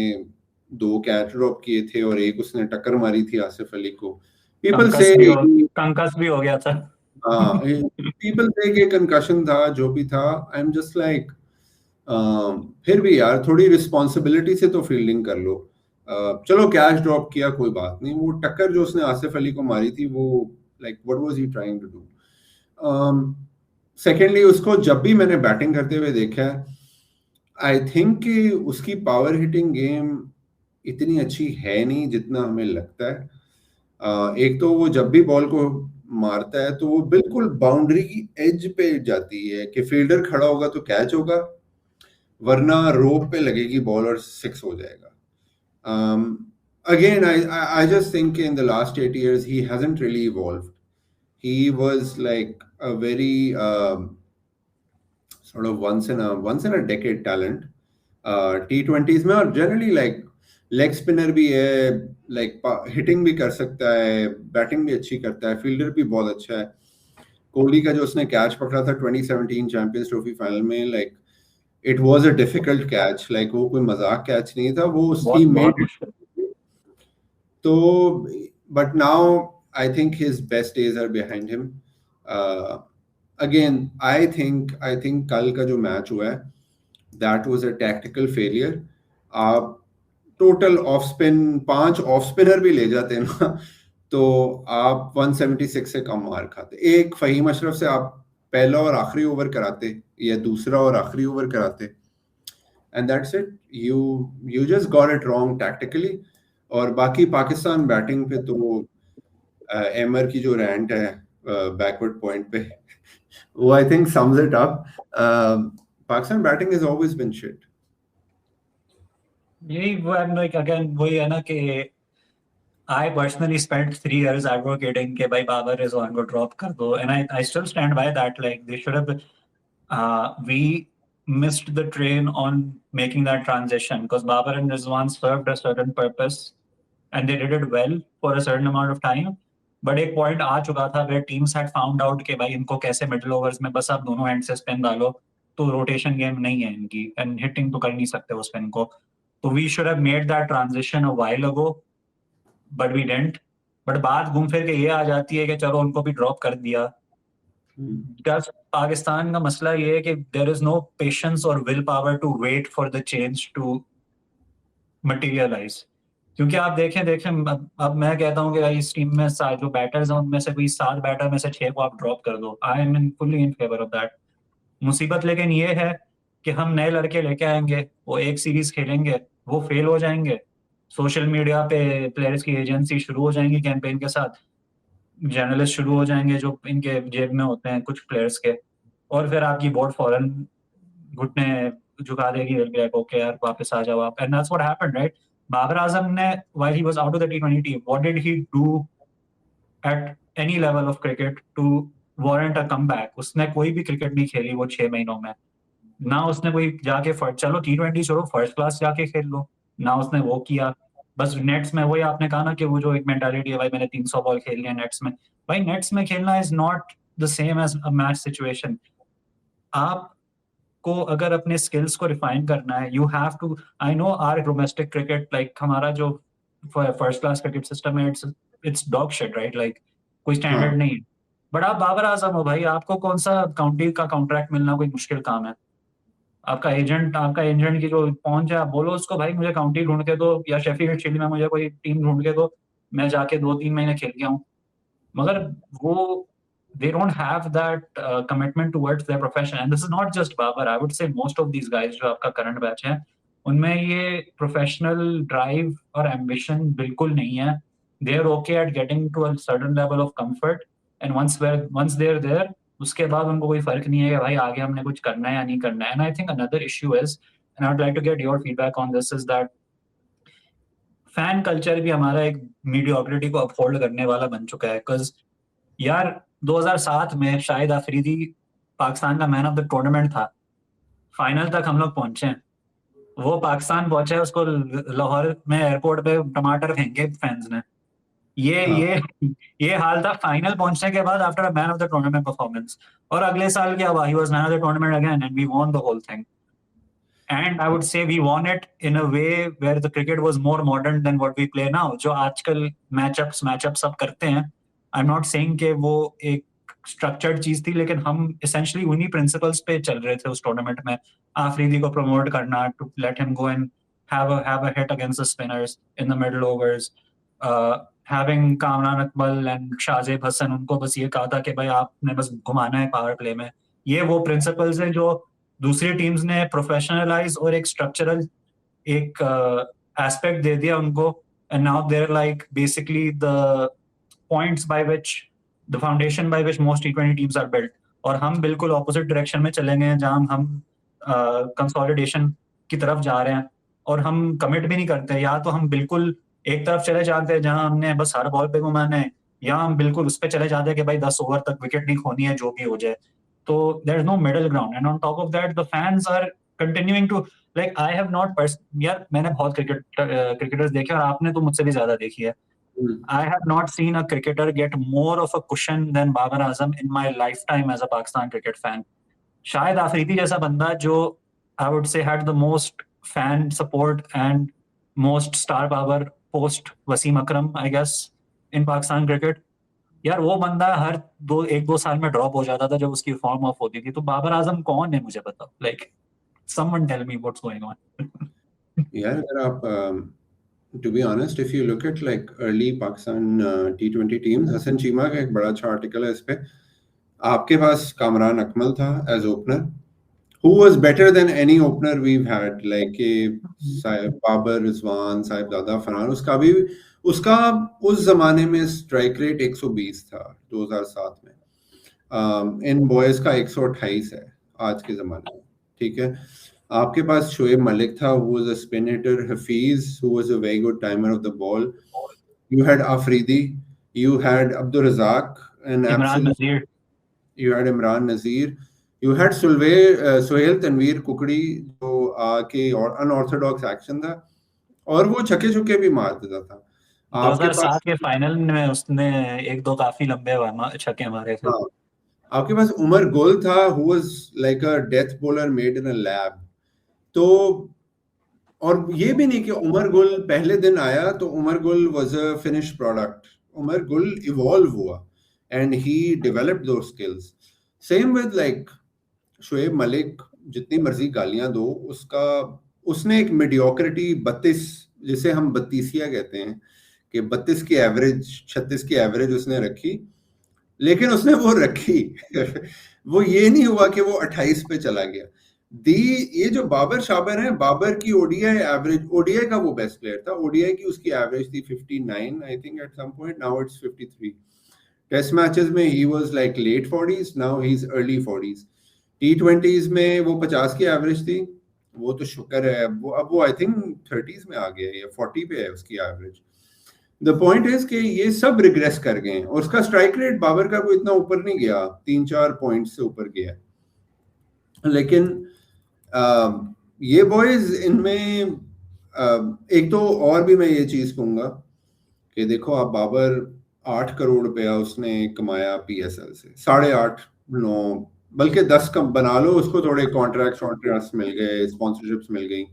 2 कैच ड्रॉप किए थे और एक उसने टक्कर मारी थी आसिफ अली को। People say कंकस भी हो गया था। हाँ, people say कि कंकशन था, जो भी था। I'm just like फिर भी यार थोड़ी रिस्पॉन्सिबिलिटी से तो फील्डिंग कर लो। चलो कैच ड्रॉप किया कोई बात नहीं, वो टक्कर जो उसने आसिफ अली को मारी थी वो like what was he trying to do. Secondly उसको जब भी मैंने बैटिंग करते हुए देखा है, आई थिंक कि उसकी पावर हिटिंग गेम इतनी अच्छी है नहीं जितना हमें लगता है। एक तो वो जब भी बॉल को मारता है तो वो बिल्कुल बाउंड्री की एज पे जाती है कि फील्डर खड़ा होगा तो कैच होगा, वरना रोप पे लगेगी बॉल और 6 हो जाएगा। Again, I just think in the last 8 years he hasn't really evolved. He was like a very sort of once in a decade talent T20s में, और generally like लेग स्पिनर भी है, लाइक हिटिंग भी कर सकता है, batting भी अच्छी करता है, फील्डर भी बहुत अच्छा है। कोहली का जो उसने कैच पकड़ा था 2017 चैंपियंस ट्रॉफी फाइनल में, like it was a difficult catch, like वो कोई मजाक कैच नहीं था, वो उसकी मेड। तो but now I think his best days are behind him. Again I think कल का जो मैच हुआ है that was a tactical failure. आप total of spin 5 of spinner भी ले जाते हैं ना तो आप 176 से कम मार खाते। एक फहीम अशरफ से आप पहला और आखिरी ओवर कराते या दूसरा और आखिरी ओवर कराते, and that's it. You just got it wrong tactically. और बाकी पाकिस्तान बैटिंग पे तो एमर की जो रैंट है बैकवर्ड पॉइंट पे वो I think sums it up. Pakistan batting has always been shit. यही वो अगेन वही है ना कि I personally spent 3 years advocating कि भाई बाबर रिजवान को ड्रॉप कर दो, and I still stand by that. Like they should have we missed the train on making that transition because Babar and Rizwan served a certain purpose and they did it well for a certain amount of time. But एक point आ चुका था where teams had found out कि भाई इनको कैसे middle overs में बस आप दोनों एंड से स्पिन डालो, तो रोटेशन गेम नहीं है इनकी, एंड हिटिंग तो कर नहीं सकते उस स्पिन को। तो we should have made that transition a while ago. But we didn't. बट बात घूम फिर के ये आ जाती है कि चलो उनको भी ड्रॉप कर दिया, Because पाकिस्तान का मसला ये है कि there is no patience or willpower to wait for the change to materialize. क्योंकि आप देखें अब मैं कहता हूँ कि भाई इस टीम में जो बैटर्स हैं उनमें से कोई 7 बैटर में से 6 को आप ड्रॉप कर दो. I am in fully in favour of that. मुसीबत लेकिन ये है कि हम नए लड़के लेके आएंगे, वो एक सीरीज खेलेंगे, वो फेल हो जाएंगे, सोशल मीडिया पे प्लेयर्स की एजेंसी शुरू हो जाएंगी कैंपेन के साथ, जर्नलिस्ट शुरू हो जाएंगे जो इनके जेब में होते हैं कुछ प्लेयर्स के, और फिर आपकी बोर्ड फौरन घुटने झुका देगी, ओके यार वापस आ जाओ आप. And that's what happened, right? Babar Azam ने while he was out of the टी20 team, what did he do at any level of cricket to warrant a comeback? उसने कोई भी क्रिकेट नहीं खेली वो 6 महीनों में. ना उसने कोई जाके चलो टी20 छोड़ो, फर्स्ट क्लास जाके खेल लो, ना उसने वो किया. बस नेट्स में वही आपने कहा ना कि वो जो एक मेंटालिटी है, भाई मैंने 300 बॉल खेल लिया नेट्स में. भाई नेट्स में खेलना is not the same as a match situation. आपको अगर अपने स्किल्स को रिफाइन करना है, you have to. I know our domestic cricket, like हमारा जो फर्स्ट क्लास क्रिकेट सिस्टम है, it's dog shit, right? Like कोई स्टैंडर्ड नहीं है. बट आप बाबर आजम हो भाई, आपको कौन सा काउंटी का कॉन्ट्रैक्ट मिलना कोई मुश्किल काम है? आपका एजेंट की जो पहुंच है, आप बोलो उसको भाई मुझे काउंटी ढूंढ के दो, या शेफील्ड शील्ड में मुझे कोई टीम ढूंढ के दो, मैं जाके 2-3 महीने खेल के आऊं. मगर वो they don't have that commitment towards their profession, and this is not just Babar. I would say most of these guys जो आपका करंट बैच है, उनमें ये प्रोफेशनल ड्राइव और एम्बिशन बिल्कुल नहीं है. they are okay at getting to a certain level of comfort, and once they're there, उसके बाद उनको कोई फर्क नहीं है कि भाई आगे हमने कुछ करना है या नहीं करना है. And I think another issue is, and I would like to get your feedback on this, is that fan culture भी हमारा एक मीडियोक्रिटी को अपहोल्ड करने वाला बन चुका है. बिकॉज यार 2007 में शाहिद अफरीदी पाकिस्तान का मैन ऑफ द टूर्नामेंट था, फाइनल तक हम लोग पहुंचे हैं. वो पाकिस्तान पहुंचे, उसको लाहौर में एयरपोर्ट पे टमाटर फेंके फैंस ने. ये हाल था फाइनल पहुंचने के बाद, after a man of the tournament performance. और अगले साल क्या हुआ? He was man of the tournament again and we won the whole thing. And I would say we won it in a way where the cricket was more modern than what we play now. जो आजकल matchups सब करते हैं, I'm not saying कि वो एक structured चीज थी, लेकिन हम essentially उन्हीं principles पे चल रहे थे उस tournament में. आफरीदी को promote करना, to let him go and have a hit against the spinners in the middle overs. Having Kamran Akmal and Shahzeb Hasan, उनको बस ये कहा था कि भाई आपने बस घुमाना है पावर प्ले में. ये वो principles हैं जो दूसरी टीम्स ने प्रोफेशनलाइज और एक स्ट्रक्चरल एक एस्पेक्ट दे दिया उनको. And now there like basically the points by which the foundation by which most टी20 टीम्स आर बिल्ट. और हम बिल्कुल ऑपोजिट डायरेक्शन में चले गए हैं, जहां हम कंसोलिडेशन की तरफ जा रहे हैं, और हम कमिट भी नहीं करते. या तो हम बिल्कुल एक तरफ चले जाते हैं जहां हमने बस हर बॉल पे घुमाना है, या हम बिल्कुल उस पर चले जाते हैं कि भाई 10 ओवर तक विकेट नहीं खोनी है, जो भी हो जाए. So there's no middle ground, and on top of that, the fans are continuing to, like, I have not यार मैंने बहुत क्रिकेटर्स देखे, और आपने तो मुझसे भी ज्यादा देखी है. I have not seen a cricketer get more of a cushion than Babar Azam in my lifetime as a Pakistan cricket fan. Shahid Afridi जैसा बंदा जो I would say had the most fan support and most star power post Wasim Akram, I guess, in Pakistan cricket. यार वो बंदा हर 1-2 साल में drop हो जाता था जब उसकी फॉर्म ऑफ होती थी. तो बाबर आजम कौन है मुझे बताओ? Like someone tell me what's going on. यार अगर आप to be honest, if you look at like early Pakistan T20 teams, Hasan Cheema का एक बड़ा अच्छा आर्टिकल है इस पे. आपके पास कामरान अकमल था as opener, who was better than any opener we've had, like Babar, Rizwan, Sahibzada, Farhan. उसका उस जमाने में स्ट्राइक रेट 120 था 2007 में. इन बॉयज का 128 है आज के जमाने में. ठीक है. आपके पास शोएब मलिक था, who was a spin hitter, Hafiz, who was a very good timer of the ball. You had Afridi, you had Abdur Razak, and you had Imran Nazir, you had Suhail Tanveer Kukri, जो के और unorthodox action था, और वो छक्के छुक्के भी मार देता था. 2007 के फाइनल में उसने 1-2 काफी लंबे छक्के मारे थे. आपके पास उमर गुल था, who was like a death bowler made in a lab. तो और ये भी नहीं कि उमर गुल पहले दिन आया तो Umar Gul was a finished product. Umar Gul evolve हुआ and he developed those skills. Same with like Shoaib Malik, जितनी मर्जी गालियां दो, उसने एक मीडियोक्रिटी 32, जिसे हम बत्तीसिया कहते हैं, कि 32 की एवरेज, 36 की एवरेज उसने रखी, लेकिन उसने वो रखी वो ये नहीं हुआ कि वो 28 पे चला गया। ये जो बाबर शाबर है, बाबर की ओडीआई एवरेज, ओडीआई का वो बेस्ट प्लेयर था, ओडीआई की उसकी एवरेज थी 59 I think at some point, now it's 53। Test matches में ही वाज लाइक लेट 40s, now he is early 40s। T20s में वो 50 की एवरेज थी, वो तो शुक्र है अब वो आई थिंक 30s में आ गया, या 40 पे है उसकी एवरेज। द पॉइंट इज कि ये सब रिग्रेस कर गए हैं, और उसका स्ट्राइक रेट बाबर का कोई इतना ऊपर नहीं गया, 3-4 पॉइंट से ऊपर गया, लेकिन ये बॉयज इनमें एक तो और भी मैं ये चीज कहूंगा कि देखो आप, बाबर 8 करोड़ रुपया उसने कमाया पीएसएल से, 8.5 9 बल्कि 10 कम बना लो उसको, थोड़े कॉन्ट्रैक्ट्स मिल गए, स्पॉन्सरशिप्स मिल गई,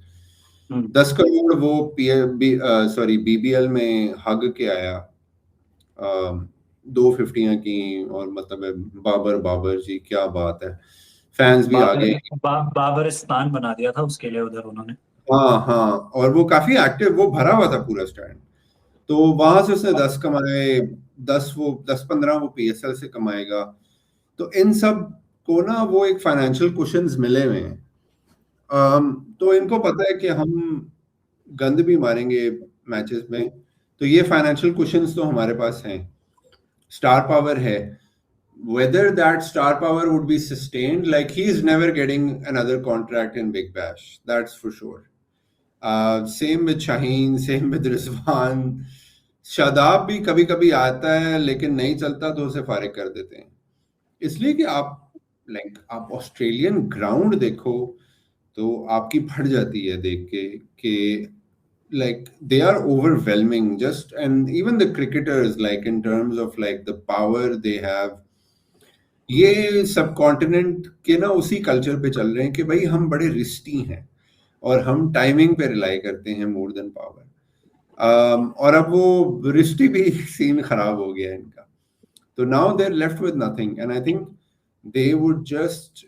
10 करोड़ वो बीबीएल में हग के आया, 250 की, और मतलब बाबर जी क्या बात है, फैंस भी आ गए। बाबरिस्तान बना दिया था उसके लिए उधर उन्होंने। हाँ हाँ, और वो काफी एक्टिव, वो भरा हुआ था पूरा स्टैंड, तो वहां से उसने 10 कमाए, 10-15 वो पीएसएल से कमाएगा, तो इन सब को ना वो एक फाइनेंशियल कुशन्स मिले हुए हैं। तो इनको पता है कि हम गंद भी मारेंगे मैचेस में, तो ये फाइनेंशियल कुशन्स तो हमारे पास हैं, स्टार पावर है। Whether that star power would be sustained, like he's never getting another contract in Big Bash, that's for sure. Same with Shaheen, same with Rizwan. Shadab भी कभी कभी आता है, लेकिन नहीं चलता तो उसे फारिग कर देते हैं, इसलिए कि आप ऑस्ट्रेलियन ग्राउंड देखो तो आपकी फट जाती है देख के कि they are overwhelming just, and even the cricketers, like in terms of like the power they have, ये सब कॉन्टिनेंट के ना उसी कल्चर पे चल रहे हैं कि भाई हम बड़े रिस्टी हैं और हम टाइमिंग पे रिलाई करते हैं मोर देन पावर, और अब वो रिस्टी भी सीन खराब हो गया इनका, तो now they are left with nothing, and I think they would just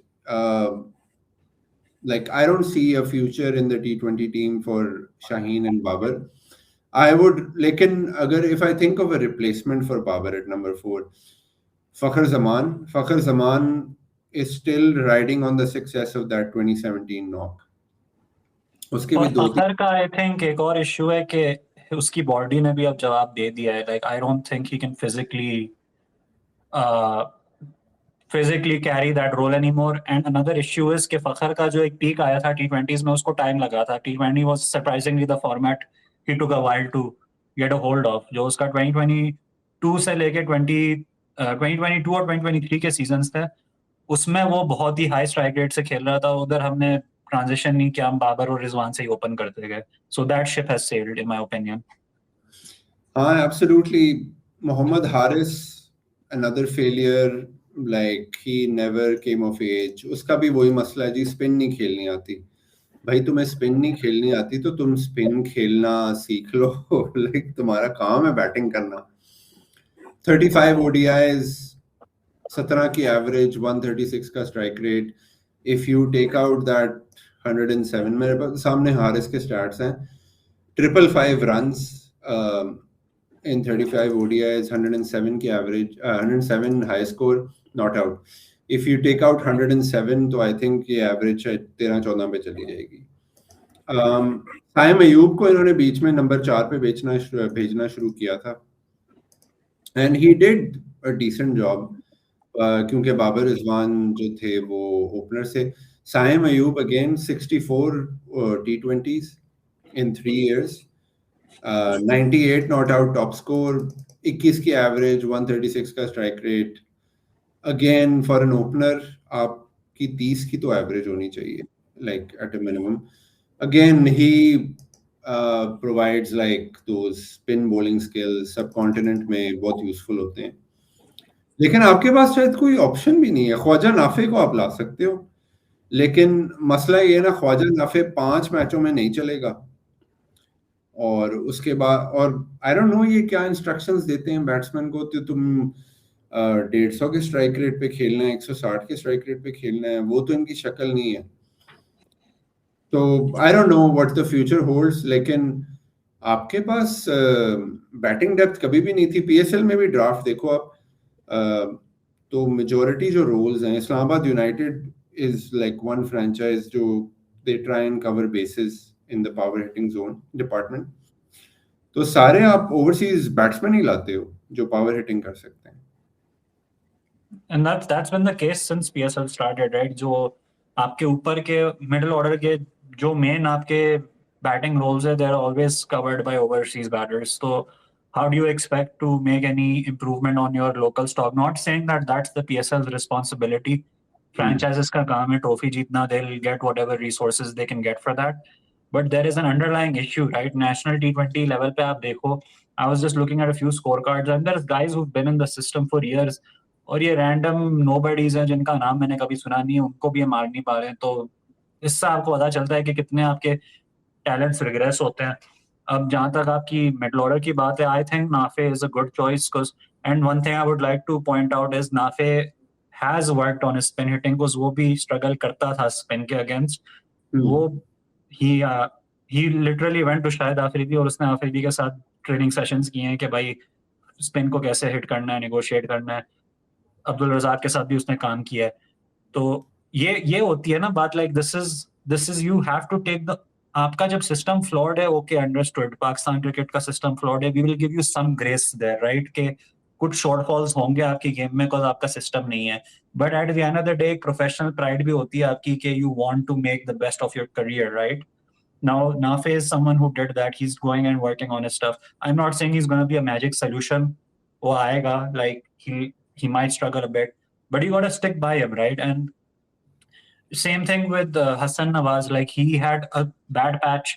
like I don't see a future in the T20 team for Shaheen and Babar. I would, lekin agar if I think of a replacement for Babar at number 4, Fakhar Zaman is still riding on the success of that 2017 knock. उसके भी दो फखर का I think एक और issue है कि उसकी body ने भी अब जवाब दे दिया है, like I don't think he can physically carry that role any more. And another issue is कि फखर का जो एक पीक आया था T20s में, उसको टाइम लगा था। T20 was surprisingly the format he took a while to get a hold of. जो उसका 2022 से लेके 2022 और 2023 के सीजन्स थे, उसमें वो बहुत ही हाई स्ट्राइक रेट से खेल रहा था। उधर हमने ट्रांजिशन नहीं किया, हम बाबर और रिजवान से ही ओपन करते गए, so that ship has sailed in my opinion. हाँ absolutely. Mohammad Haris another failure, like he never came of age. उसका भी वही मसला है जी, स्पिन नहीं खेलनी आती। भाई तुम्हें स्पिन नहीं खेलनी आती तो तुम स्पिन खेलना सीख लो लाइक तुम्हारा काम है बैटिंग करना। 35 ODIs, 17 की एवरेज, 136 का strike rate. If you take out that 107, मेरे पास सामने हारिस के स्टैट्स हैं, 555 रन्स in 35 ODIs, 107 की average, 107 high score, not out. If you take out 107 तो आई थिंक ये एवरेज 13-14 पे चली जाएगी। साइम अयूब को इन्होंने बीच में नंबर 4 पे भेजना शुरू किया था, and he did a decent job, क्योंकि बाबर रिजवान जो थे वो ओपनर से। Saim Ayub again 64 T20s in 3 years, 98 not out top score, 21 की एवरेज, 136 का strike rate. Again for an opener आपकी 30 की तो एवरेज होनी चाहिए, like at a minimum. Again he provides like those spin bowling skills, subcontinent में बहुत यूजफुल होते हैं, लेकिन आपके पास शायद कोई ऑप्शन भी नहीं है। ख्वाजा नाफे को आप ला सकते हो, लेकिन मसला ये ना, ख्वाजा नाफे 5 मैचों में नहीं चलेगा, और उसके बाद, और आई डोंट नो ये क्या इंस्ट्रक्शंस देते हैं बैट्समैन को, तो तुम 150 के स्ट्राइक रेट पे खेलना है, 160 के स्ट्राइक रेट पे खेलना है, वो तो इनकी शक्ल नहीं है। तो I don't know what the future holds, लेकिन आपके पास बैटिंग डेप्थ कभी भी नहीं थी। पीएसएल में भी ड्राफ्ट देखो आप, तो मेजोरिटी जो रोल्स हैं, Islamabad United is like one franchise जो they try and cover bases in the power hitting zone department. तो सारे आप ओवरसीज बैट्समैन ही लाते हो जो पावर हिटिंग कर सकते हैं। And that's been the case since PSL started, right? जो आपके ऊपर के मिडिल ऑर्डर के जो मेन आपके बैटिंग रोल्स है, they're always covered by overseas batters. So how do you expect to make any improvement on your local stock? Not saying that that's the PSL's responsibility. Franchises का काम है trophy जीतना, they'll get whatever resources they can get for that. But there is an underlying issue, right? National T20 level पे आप देखो, I was just looking at a few scorecards and there's guys who've been in the system for years. और ये random nobody's हैं जिनका नाम मैंने कभी सुना नहीं है, उनको भी ये मार नहीं पा रहे हैं। तो इससे आपको पता चलता है कि कितने आपके टैलेंट्स रिग्रेस होते हैं। अब जहां तक आपकी मिडल ऑर्डर की बात है, I think Nafay is a good choice and one thing I would like to point out is Nafay has worked on spin hitting, वो भी स्ट्रगल करता था स्पिन के अगेंस्ट। वो he he literally went to Shahid Afridi और उसने आफरीदी के साथ ट्रेनिंग सेशंस किए हैं कि भाई स्पिन को कैसे हिट करना है, नेगोशिएट करना है। अब्दुल रज़ाक के साथ भी उसने काम किया है। तो ये होती है ना बात, like this is you have to take the, आपका जब सिस्टम फ्लॉड है, ओके अंडरस्टूड, पाकिस्तान क्रिकेट का सिस्टम फ्लॉड है, we will give you some grace there, right, के कुछ शॉर्टफॉल्स होंगे आपकी गेम में बिकॉज आपका सिस्टम नहीं है। But at the end of the day एक प्रोफेशनल प्राइड भी होती है आपकी कि you want to make the best of your career, right? Now, Nafe is someone who did that. He's going and working on his stuff. I'm not saying he's going to be a magic solution. वो आएगा, like he might struggle a bit, but you got to stick by him, right? And same thing with Hassan Nawaz. Like he had a bad patch.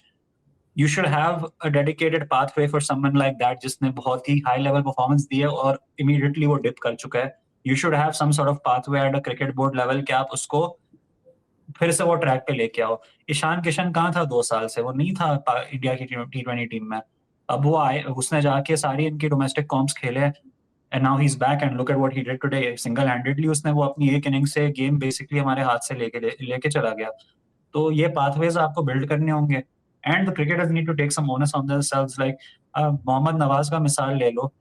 You should have a dedicated pathway for someone like that, जिसने बहुत ही high level performance दी है और immediately वो dip कर चुका है. You should have some sort of pathway at a cricket board level कि आप उसको फिर से वो ट्रैक पे लेके आओ। ईशान किशन कहाँ था 2 साल से? वो नहीं था इंडिया की T20 टीम में। अब वो आए, उसने जाके सारी इनकी डोमेस्टिक कॉम्प्स खेले and now he is back and look at what he did today. Single handedly उसने वो अपनी एक इनिंग से गेम बेसिकली हमारे हाथ से लेके चला गया। तो ये पाथवेज आपको बिल्ड करने होंगे and the cricketers need to take some onus on themselves. Like Mohammad Nawaz का मिसाल ले लो,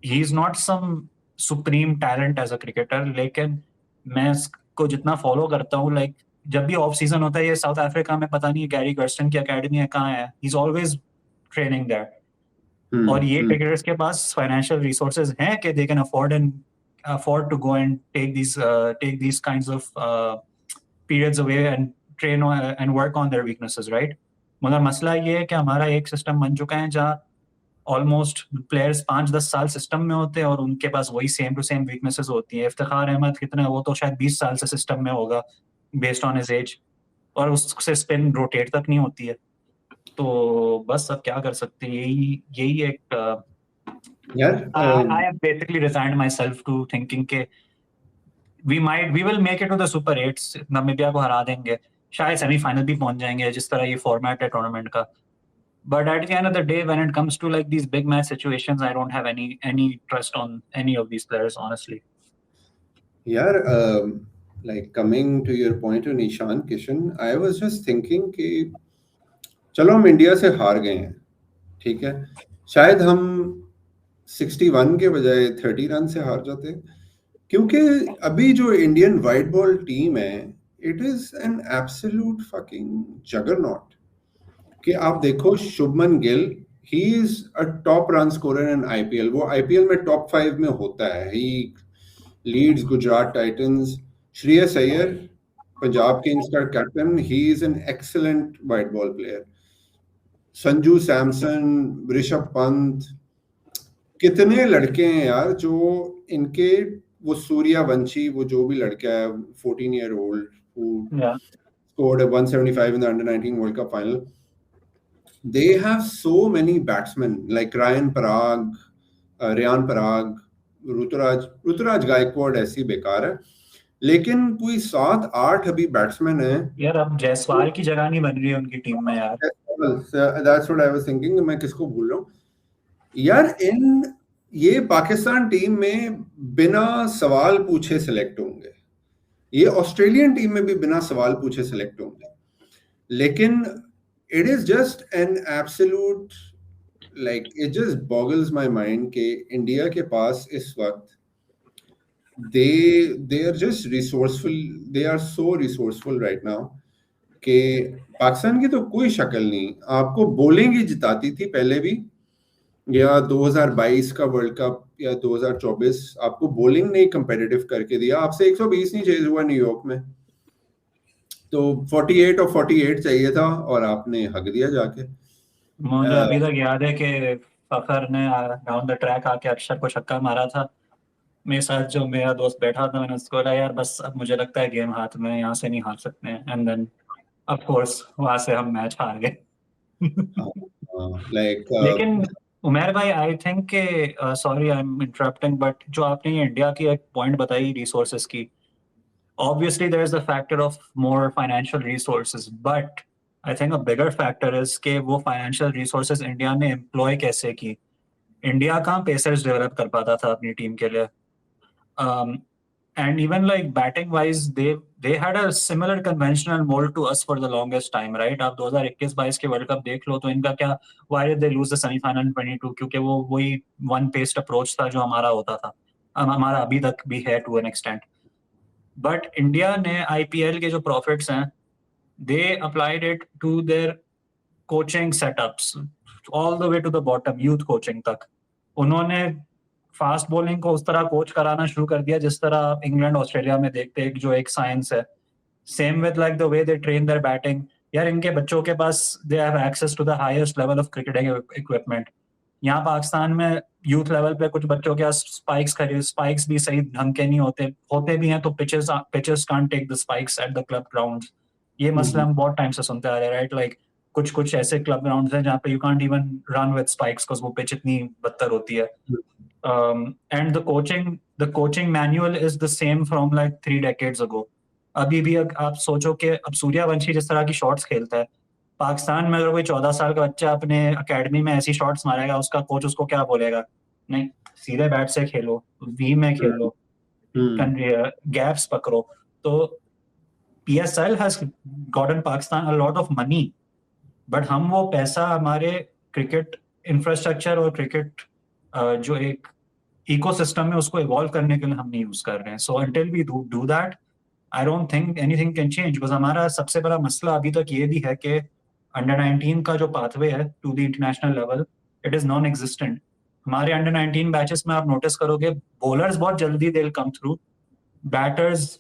he is not some supreme talent as a cricketer, लेकिन मैं को जितना फॉलो करता हूँ, लाइक जब भी ऑफ सीजन होता है, ये साउथ अफ्रीका में पता नहीं गैरी कर्स्टन की एकेडमी है कहाँ है, he is always training there. और ये क्रिकेटर्स के पास फाइनेंशियल रिसोर्सेज हैं कि they can afford to go and take these kinds of periods away and train and work on their weaknesses, right? मगर मसला ये है कि हमारा एक सिस्टम बन चुका है जहाँ ऑलमोस्ट प्लेयर्स 5-10 साल सिस्टम में होते हैं और उनके पास वही सेम टू सेम वीकनेसेस होती हैं। इफ्तिखार अहमद कितना, वो तो शायद 20 साल से सिस्टम में होगा बेस्ड ऑन हिज एज, और उससे स्पिन रोटेट तक नहीं होती है। तो बस अब क्या कर सकते हैं, यही एक यार I have basically resigned myself to thinking के we will make it to the super 8, Namibia को हरा देंगे, शायद सेमीफाइनल भी पहुंच जाएंगे जिस तरह ये फॉर्मेट है टूर्नामेंट का। But at the end of the day, when it comes to like these big match situations, I don't have any trust on any of these players, honestly. यार like coming to your point on Ishan Kishan, I was just thinking कि चलो हम India से हार गए हैं, ठीक है, शायद हम 61 के बजाय 30 रन से हार जाते, क्योंकि अभी जो इंडियन वाइट बॉल टीम है, it is an absolute fucking juggernaut. कि आप देखो Shubman Gill, he is a top run scorer in IPL, वो आईपीएल में टॉप 5 में होता है, he leads Gujarat Titans. Shreyas Iyer Punjab Kings का captain, he is an excellent white ball player. Sanju Samson, Rishabh Pant, कितने लड़के हैं यार जो इनके, वो सूर्यवंशी, वो जो भी लड़का है 14 year old who scored a 175 in the under-19 World Cup final. They have so many batsmen like Ryan Parag, Ryan Parag, Rituraj Gaekwad ऐसी बेकार है, लेकिन कोई 7-8 अभी बैट्समैन है यार। अब जायसवाल की जगह नहीं बन रही है उनकी टीम में यार। That's what I was thinking, मैं किसको भूल रहा हूँ यार। इन ये पाकिस्तान टीम में बिना सवाल पूछे सिलेक्ट होंगे, ये ऑस्ट्रेलियन टीम में भी बिना सवाल पूछे सिलेक्ट होंगे, लेकिन it is just an absolute, like it just boggles my mind कि इंडिया के पास इस वक्त they are just resourceful, they are so resourceful right now कि पाकिस्तान की तो कोई शक्ल नहीं, आपको बॉलिंग ही जिताती थी पहले भी, या 2022 का वर्ल्ड कप या 2024 आपको बॉलिंग नहीं कंपेटिटिव करके दिया, आपसे 120 नहीं चेज हुआ न्यूयॉर्क में, तो 48 और 48 चाहिए था और आपने हक दिया जाके। मुझे अभी तक याद है कि फखर ने डाउन द ट्रैक आके अक्षर को छक्का मारा था, मेरे साथ जो मेरा दोस्त बैठा था, मैंने उसको बोला यार बस अब मुझे लगता है गेम हाथ में, यहाँ से नहीं हार सकते हैं, एंड देन ऑफ कोर्स वहां से हम मैच हार गए। लाइक लेकिन उमेर भाई, आई थिंक के sorry I am interrupting, but जो आपने ये इंडिया की एक पॉइंट बताई रिसोर्सेज की, obviously there is the factor of more financial resources, but I think a bigger factor is कि वो financial resources इंडिया ने employ कैसे की। इंडिया कहाँ पेसर्स डेवलप कर पाता था अपनी टीम के लिए, and even like batting wise they had a similar conventional mold to us for the longest time, right? आप 2021-22 के वर्ल्ड कप देख लो तो इनका क्या, why did they lose the semi-final in 22? क्योंकि वो वही one paced approach था जो हमारा होता था, हमारा अभी तक भी है to an extent। But India ने आईपीएल के जो प्रॉफिट्स हैं, they applied it to their coaching setups all the way to the bottom, youth coaching तक। उन्होंने फास्ट बॉलिंग को उस तरह कोच कराना शुरू कर दिया जिस तरह आप इंग्लैंड ऑस्ट्रेलिया में देखते हैं, जो एक साइंस है। Same with like the way they train their batting. यार इनके बच्चों के पास they have access to the highest level of cricketing equipment. यहाँ पाकिस्तान में यूथ लेवल पे कुछ बच्चों के पास स्पाइक्स भी सही ढंग के नहीं होते भी हैं तो pitches can't take the spikes at the club ground. ये मसला हम बहुत टाइम से सुनते आ रहे हैं, राइट? लाइक कुछ ऐसे क्लब ग्राउंड्स हैं जहाँ पे you can't even run with spikes because वो पिच इतनी बदतर होती है। And the coaching manual is the same from like 3 decades ago। अभी भी आप सोचो कि अब सूर्यवंशी जिस तरह की शॉट्स खेलता है, पाकिस्तान में अगर कोई 14 साल का बच्चा अपने एकेडमी में ऐसी शॉट्स मारेगा, उसका कोच उसको क्या बोलेगा? नहीं, सीधे बैट से खेलो, वी में खेलो, गैप्स पकड़ो। तो PSL has gotten Pakistan a lot of money, but हम वो पैसा हमारे क्रिकेट इंफ्रास्ट्रक्चर और क्रिकेट जो एक इकोसिस्टम में उसको इवॉल्व करने के लिए हम नहीं यूज कर रहे हैं। So until we do that I don't think anything can change. Because हमारा सबसे बड़ा मसला अभी तक ये भी है कि अंडर 19 का जो पाथवे है to the international level, it is non existent. हमारे अंडर 19 बैचेस में आप नोटिस करोगे बॉलर्स बहुत जल्दी दे कम थ्रू, बैटर्स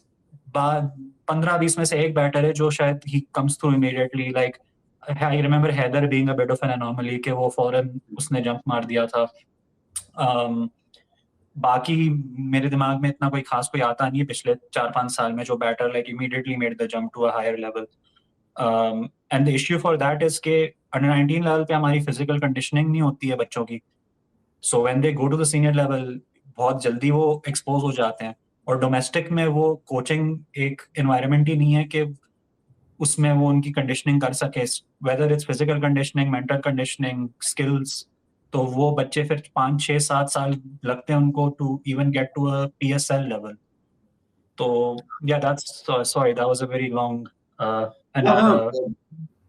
15-20 में से एक बैटर है जो शायद ही comes through immediately. Like I remember Haider being a bit of an anomaly कि वो फौरन उसने जंप मार दिया था। बाकी मेरे दिमाग में इतना कोई खास कोई आता नहीं है पिछले 4-5 साल में जो batter like immediately made the jump to a higher level. And the issue for that is के अंडर 19 लेवल पे हमारी फिजिकल कंडीशनिंग नहीं होती है बच्चों की। So when they go to the senior level बहुत जल्दी वो एक्सपोज हो जाते हैं, और डोमेस्टिक में वो कोचिंग एक एनवायरनमेंट ही नहीं है कि उसमें वो उनकी कंडीशनिंग कर सके, whether it's physical conditioning, mental conditioning, skills. तो वो बच्चे फिर 5-6-7 साल लगते हैं उनको to even get to a PSL level. तो या that's sorry that was a very long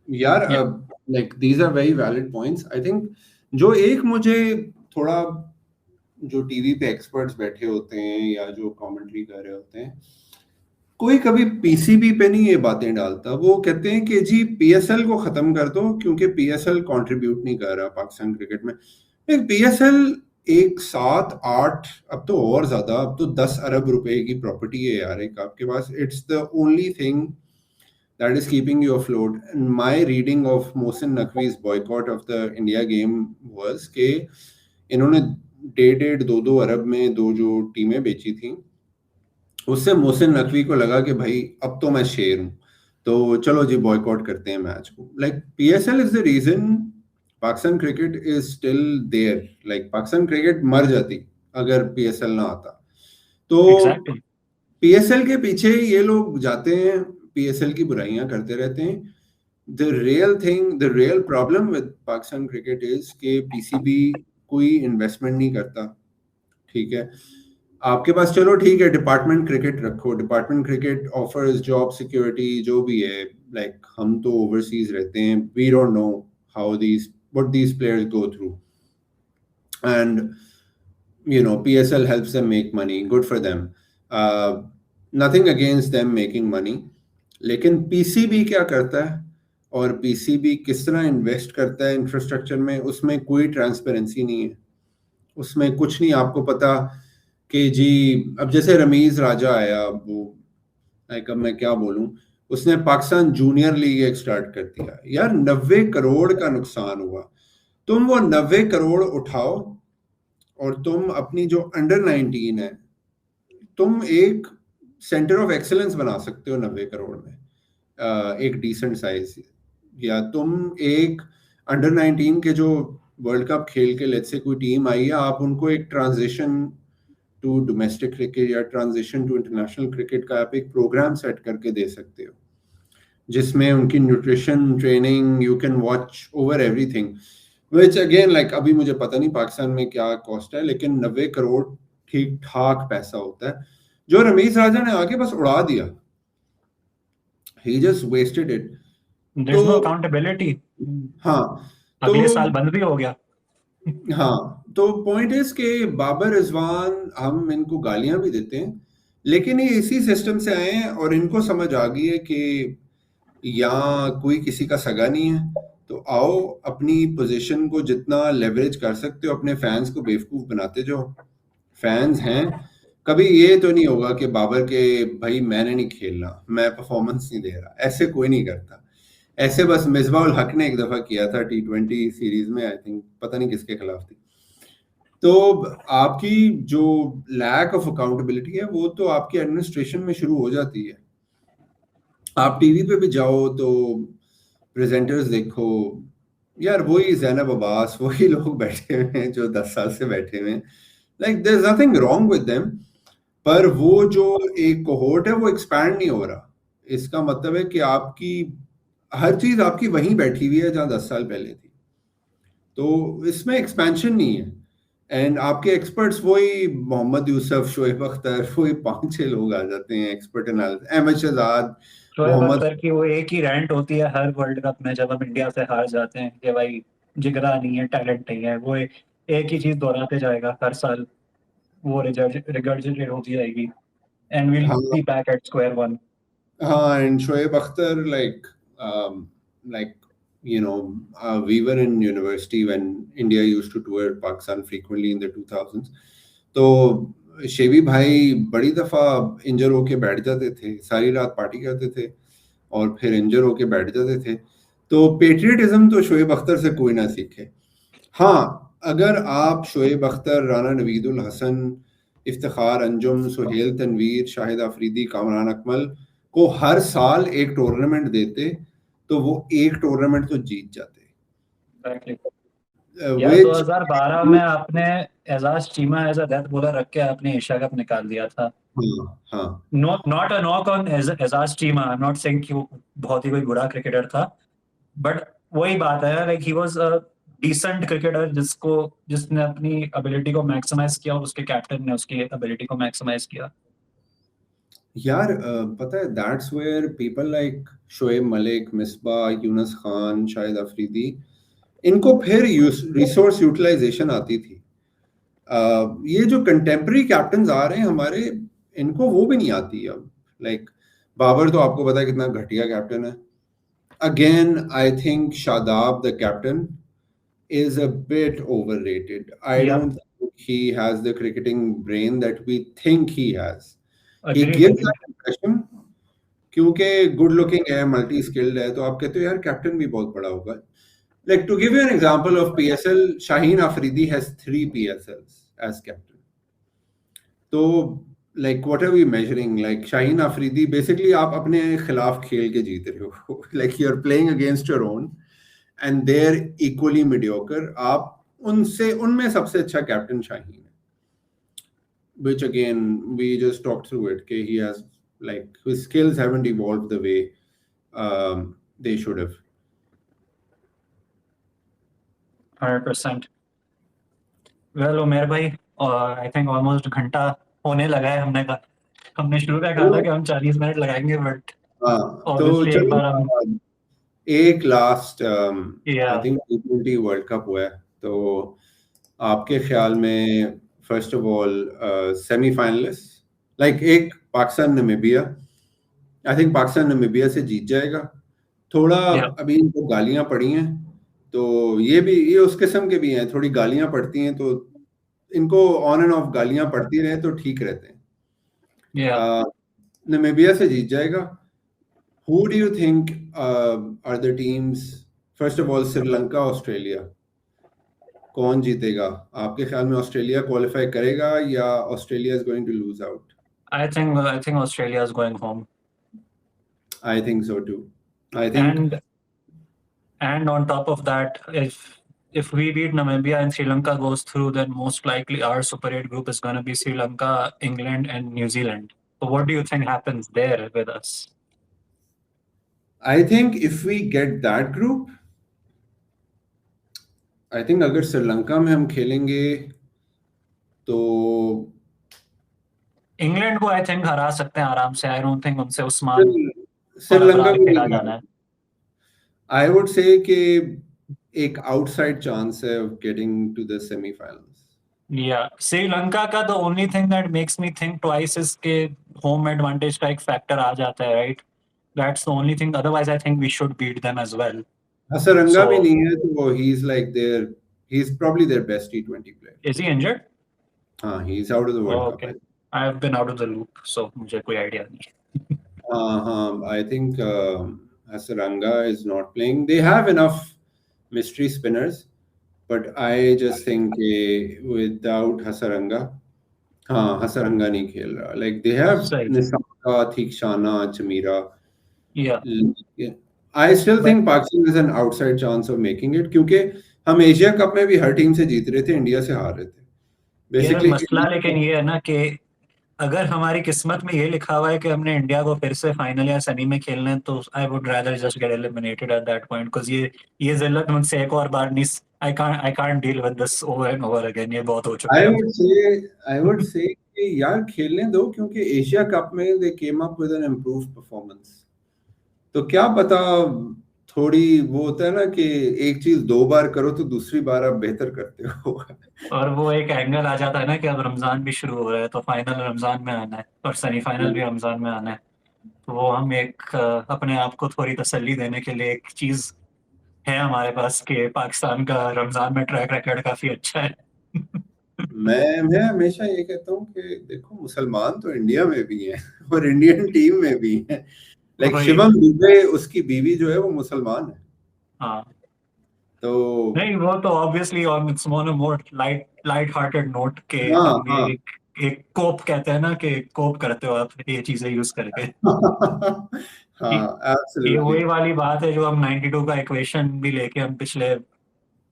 यार like these are very valid points. I think जो एक मुझे थोड़ा, जो टीवी पे एक्सपर्ट्स बैठे होते हैं या जो कमेंट्री कर रहे होते हैं, कोई कभी पीसीबी पे नहीं ये बातें डालता। वो कहते हैं कि जी PSL को खत्म कर दो क्योंकि PSL कंट्रीब्यूट नहीं कर रहा पाकिस्तान क्रिकेट में। एक PSL एक 7-8, अब तो और ज्यादा, अब तो 10 अरब रुपए की प्रॉपर्टी है यार एक आपके पास। It's the only thing that is keeping you afloat. And my reading of Mohsin Naqvi's boycott of the India game was कि इन्होंने 1.5-2 अरब में 2 जो टीमें बेची थी, उससे मोहसिन नकवी को लगा कि भाई अब तो मैं शेर हूं, तो चलो जी बॉयकॉट करते हैं मैच को। Like PSL is the reason Pakistan cricket is still there. Like Pakistan cricket मर जाती अगर PSL ना आता। तो exactly. PSL के पीछे ये लोग जाते हैं, PSL की बुराइयां करते रहते हैं। The real thing, the real problem with Pakistan cricket is कि PCB कोई इन्वेस्टमेंट नहीं करता, ठीक है, आपके पास चलो ठीक है डिपार्टमेंट क्रिकेट रखो, department cricket offers job security जो भी है, लाइक हम तो ओवरसीज रहते हैं, we don't know how these what these players go through, and PSL helps them make money, good for them, nothing against them making money, लेकिन PCB क्या करता है और पीसीबी किस तरह इन्वेस्ट करता है इंफ्रास्ट्रक्चर में, उसमें कोई ट्रांसपेरेंसी नहीं है, उसमें कुछ नहीं आपको पता कि जी, अब जैसे रमीज राजा आया, वो लाइक अब मैं क्या बोलूं, उसने पाकिस्तान जूनियर लीग एक स्टार्ट कर दिया यार, 90 करोड़ का नुकसान हुआ, तुम वो 90 करोड़ उठाओ और तुम अपनी जो अंडर 19 है, तुम एक सेंटर ऑफ एक्सेलेंस बना सकते हो 90 करोड़ में, एक डिसेंट साइज, या तुम एक अंडर 19 के जो वर्ल्ड कप खेल के लेट्स से कोई टीम आई है, आप उनको एक ट्रांजिशन टू डोमेस्टिक क्रिकेट या ट्रांजिशन टू इंटरनेशनल क्रिकेट का आप एक प्रोग्राम सेट करके दे सकते हो, जिसमें उनकी nutrition training, you can watch over everything, which again like अभी मुझे पता नहीं पाकिस्तान में क्या कॉस्ट है, लेकिन 90 करोड़ ठीक ठाक पैसा होता है, जो रमीज राजा ने आके बस उड़ा दिया, he just wasted it. There's no तो accountability. हाँ, तो अगले साल बंद भी हो गया। हाँ, तो पॉइंट इज के बाबर रिजवान, हम इनको गालियां भी देते हैं, लेकिन ये इसी सिस्टम से आए हैं और इनको समझ आ गई है कि यहाँ कोई किसी का सगा नहीं है, तो आओ अपनी पोजीशन को जितना लेवरेज कर सकते हो, अपने फैंस को बेवकूफ बनाते जाओ, फैंस हैं, कभी ये तो नहीं होगा कि बाबर के भाई मैंने नहीं खेलना, मैं परफॉर्मेंस नहीं दे रहा, ऐसे कोई नहीं करता, ऐसे बस मिसबाह उल हक ने एक दफा किया था T20 सीरीज में, आई थिंक पता नहीं किसके खिलाफ थी, तो आपकी जो लैक ऑफ अकाउंटेबिलिटी है वो तो आपकी एडमिनिस्ट्रेशन में शुरू हो जाती है, आप टीवी पे भी जाओ तो प्रेजेंटर्स देखो यार, वही ज़ैनब अब्बास, वही लोग बैठे हुए हैं जो 10 साल से बैठे हुए हैं, like there is nothing wrong with them, पर वो जो एक कोहोर्ट है वो एक्सपैंड नहीं हो रहा, इसका मतलब है कि आपकी हर चीज आपकी वहीं बैठी हुई है जहां 10 साल पहले थी, तो इसमें एक्सपेंशन नहीं है, एंड आपके एक्सपर्ट्स वही मोहम्मद यूसुफ, शोएब अख्तर, वही 5-6 लोग आ जाते हैं एक्सपर्ट एनालिस्ट, अहमद शहजाद, शोएब मोहम्मद, अख्तर की वो एक ही रैंट होती है हर वर्ल्ड कप में जब हम इंडिया से हार जाते हैं कि भाई जिगरा नहीं है, टैलेंट नहीं है, वो एक ही चीज दोहराते जाएगा हर साल, वो रिगर्जिटेट होती जाएगी एंड विल हाँ be back at square one. हाँ, and Shoaib Akhtar like we were in university when India used to tour Pakistan frequently in the 2000s, तो शेवी भाई बड़ी दफा इंजर होके बैठ जाते थे, सारी रात पार्टी करते थे और फिर इंजर होके बैठ जाते थे, तो पेट्रियटिज्म तो शोएब अख्तर से कोई ना सीखे, हाँ अगर आप शोएब अख्तर, राना नवीदुल हसन, इफ्तिखार अंजुम, सुहेल तनवीर, शाहिद आफरीदी, कामरान अकमल को हर साल एक टूर्नामेंट देते, तो वो एक टूर्नामेंट तो जीत जाते, Exactly. यार विच 2012 में आपने Ejaz Cheema as a death bowler रख के आपने एशिया कप निकाल दिया था। हाँ हाँ not a knock on Ejaz Cheema, I am not saying कि वो बहुत ही कोई बुरा क्रिकेटर था, बट वही बात है, like he was a decent cricketer जिसने अपनी एबिलिटी को मैक्सिमाइज किया और उसके कैप्टन ने उसकी एबिलिटी को मैक्सिमाइज किया। यार पता है that's where people like Shoaib Malik, Misbah, Younis Khan, Shahid Afridi, इनको फिर रिसोर्स यूटिलाइजेशन आती थी, ये जो कंटेम्प्रेरी कैप्टन आ रहे हैं हमारे, इनको वो भी नहीं आती अब, लाइक बाबर तो आपको पता है कितना घटिया कैप्टन है, again I think Shadab the captain is a bit overrated. I या don't think he has the cricketing brain that we think he has. He agreed gives agreed. that impression क्योंकि गुड लुकिंग है, multi skilled है, तो आप कहते हो यार captain भी बहुत बड़ा होगा, like to give you an example of PSL, Shaheen Afridi has 3 PSLs as captain, तो like what are we measuring, like Shaheen Afridi basically आप अपने खिलाफ खेल के जीत रहे हो like you're playing against your own and they're equally mediocre, आप उनसे उनमें सबसे अच्छा कैप्टन शाहीन है, which again we just talked through it कि he has like his skills haven't evolved the way they should have. 100%। Well उमेर भाई, और I think almost घंटा होने लगा है। हमने शुरू में कहा था कि हम 40 मिनट लगाएंगे, बट हाँ, तो ऑब्वियसली एक चलो बार हम एक लास्ट या I think T20 world cup हुआ है, तो आपके ख्याल में first of all semifinalist, like एक पाकिस्तान नामीबिया, आई थिंक पाकिस्तान नामीबिया से जीत जाएगा। थोड़ा या अभी इनको गालियां पड़ी हैं, तो ये उस किस्म के भी हैं, थोड़ी गालियां पड़ती हैं, तो इनको ऑन एंड ऑफ गालियां पड़ती रहे तो ठीक रहते हैं। या नामीबिया से जीत जाएगा। Who do you think are the teams? First of all, Sri Lanka, Australia, कौन जीतेगा? आपके ख्याल में ऑस्ट्रेलिया क्वालिफाई करेगा या Australia is going to lose out? I think Australia is going home. I think so too. I think And on top of that, if we beat Namibia and Sri Lanka goes through, then most likely our Super 8 group is going to be Sri Lanka, England, and New Zealand. So what do you think happens there with us? I think if we get that group, I think अगर श्रीलंका में हम खेलेंगे तो England को I think हरा सकते हैं आराम से। आई डोंट थिंक उनसे उस्मान को श्रीलंका नजरा को के खेला नहीं, जाना है। आई वुड से कि एक आउटसाइड चांस है of getting to the semifinals. Yeah, Sri Lanka का the only thing that makes me think twice is के home advantage का एक factor आ जाता है, right? That's the only thing. Otherwise, I think we should beat them as well. Hasaranga भी So, नहीं है, तो he is like there, he is probably their best T20 player. is he injured? हाँ, he is out of the Oh, world okay. Cup. I have been out of the loop, so मुझे कोई idea नहीं। I think Hasaranga is not playing. They have enough mystery spinners, but I just think without Hasaranga, Hasaranga नहीं खेल रहा. Like they have सही। Nisaka, Theekshana, Chamira. Yeah, I still but think Pakistan has an outside chance of making it, क्योंकि हम Asia cup में भी हर team से जीत रहे थे, इंडिया से हार रहे थे. यार Basically, मसला लेकिन ये है ना कि अगर हमारी किस्मत में ये लिखा हुआ है कि हमने इंडिया को फिर से फाइनल या सेमी में खेलना है, तो I would rather just get eliminated eight that point, because ये जिल्लत मुझसे एक और बार नहीं। I can't deal with this over and over again. ये बहुत हो चुका है अब। I would say कि यार खेलने दो, क्योंकि एशिया कप में they came up with an improved performance. तो क्या पता, थोड़ी वो होता है ना कि एक चीज दो बार करो तो दूसरी बार आप बेहतर करते हो। और वो एक एंगल आ जाता है ना कि अब रमजान भी शुरू हो रहा है, तो फाइनल रमजान में आना है और सेमीफाइनल भी रमजान में आना है। तो वो हम अपने आप को थोड़ी तसल्ली देने के लिए एक चीज है हमारे पास कि पाकिस्तान का रमजान में ट्रैक रिकॉर्ड काफी अच्छा है। मैं हमेशा ये कहता हूँ कि देखो, मुसलमान तो इंडिया में भी हैं और इंडियन टीम में भी हैं। लाइक वही। शिवम दुबे, उसकी बीवी जो है वो मुसलमान है, हाँ, तो नहीं वो तो obviously on it's more light hearted note के हाँ हम ये हाँ। एक कोप कहते हैं ना कि कोप करते हो आप ये चीजें यूज करके। ये हाँ, ये एब्सोल्युटली। वही वाली बात है जो हम 92 का इक्वेशन भी लेके हम पिछले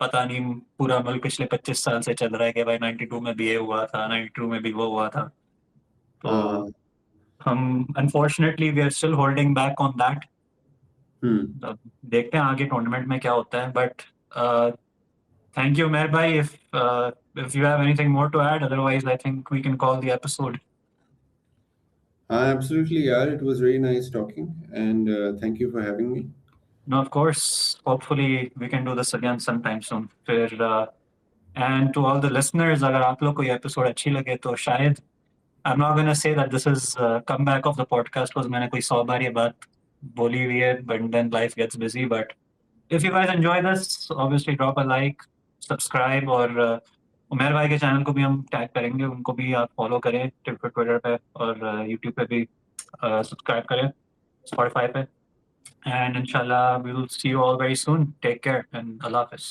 पता नहीं पूरा मुल्क पिछले 25 साल से चल रहा है कि भाई 92 में भी ये हुआ था, 92 में भी वो हुआ था। तो हाँ। हम unfortunately we are still holding back on that. देखते हैं आगे टूर्नामेंट में क्या होता है, बट थैंक यू मेहर भाई। if you have anything more to add, otherwise I think we can call the episode. हाँ, एब्सोल्युटली यार, it was very nice talking and thank you for having me. No, of course, hopefully we can do this again sometime soon. फिर and to all the listeners, अगर आप लोग को ये episode अच्छी लगे तो शायद I'm not gonna say that this is comeback of the podcast because मैंने कोई 100 बार ये बात बोली हुई है, but then life gets busy. But if you guys enjoy this, obviously drop a like, subscribe, और उमेर भाई के चैनल को भी हम टैग करेंगे, उनको भी आप फॉलो करें ट्विटर पे और यूट्यूब पे भी सब्सक्राइब करें, स्पॉटिफाई पे, and inshallah we will see you all very soon. Take care and Allah Hafiz.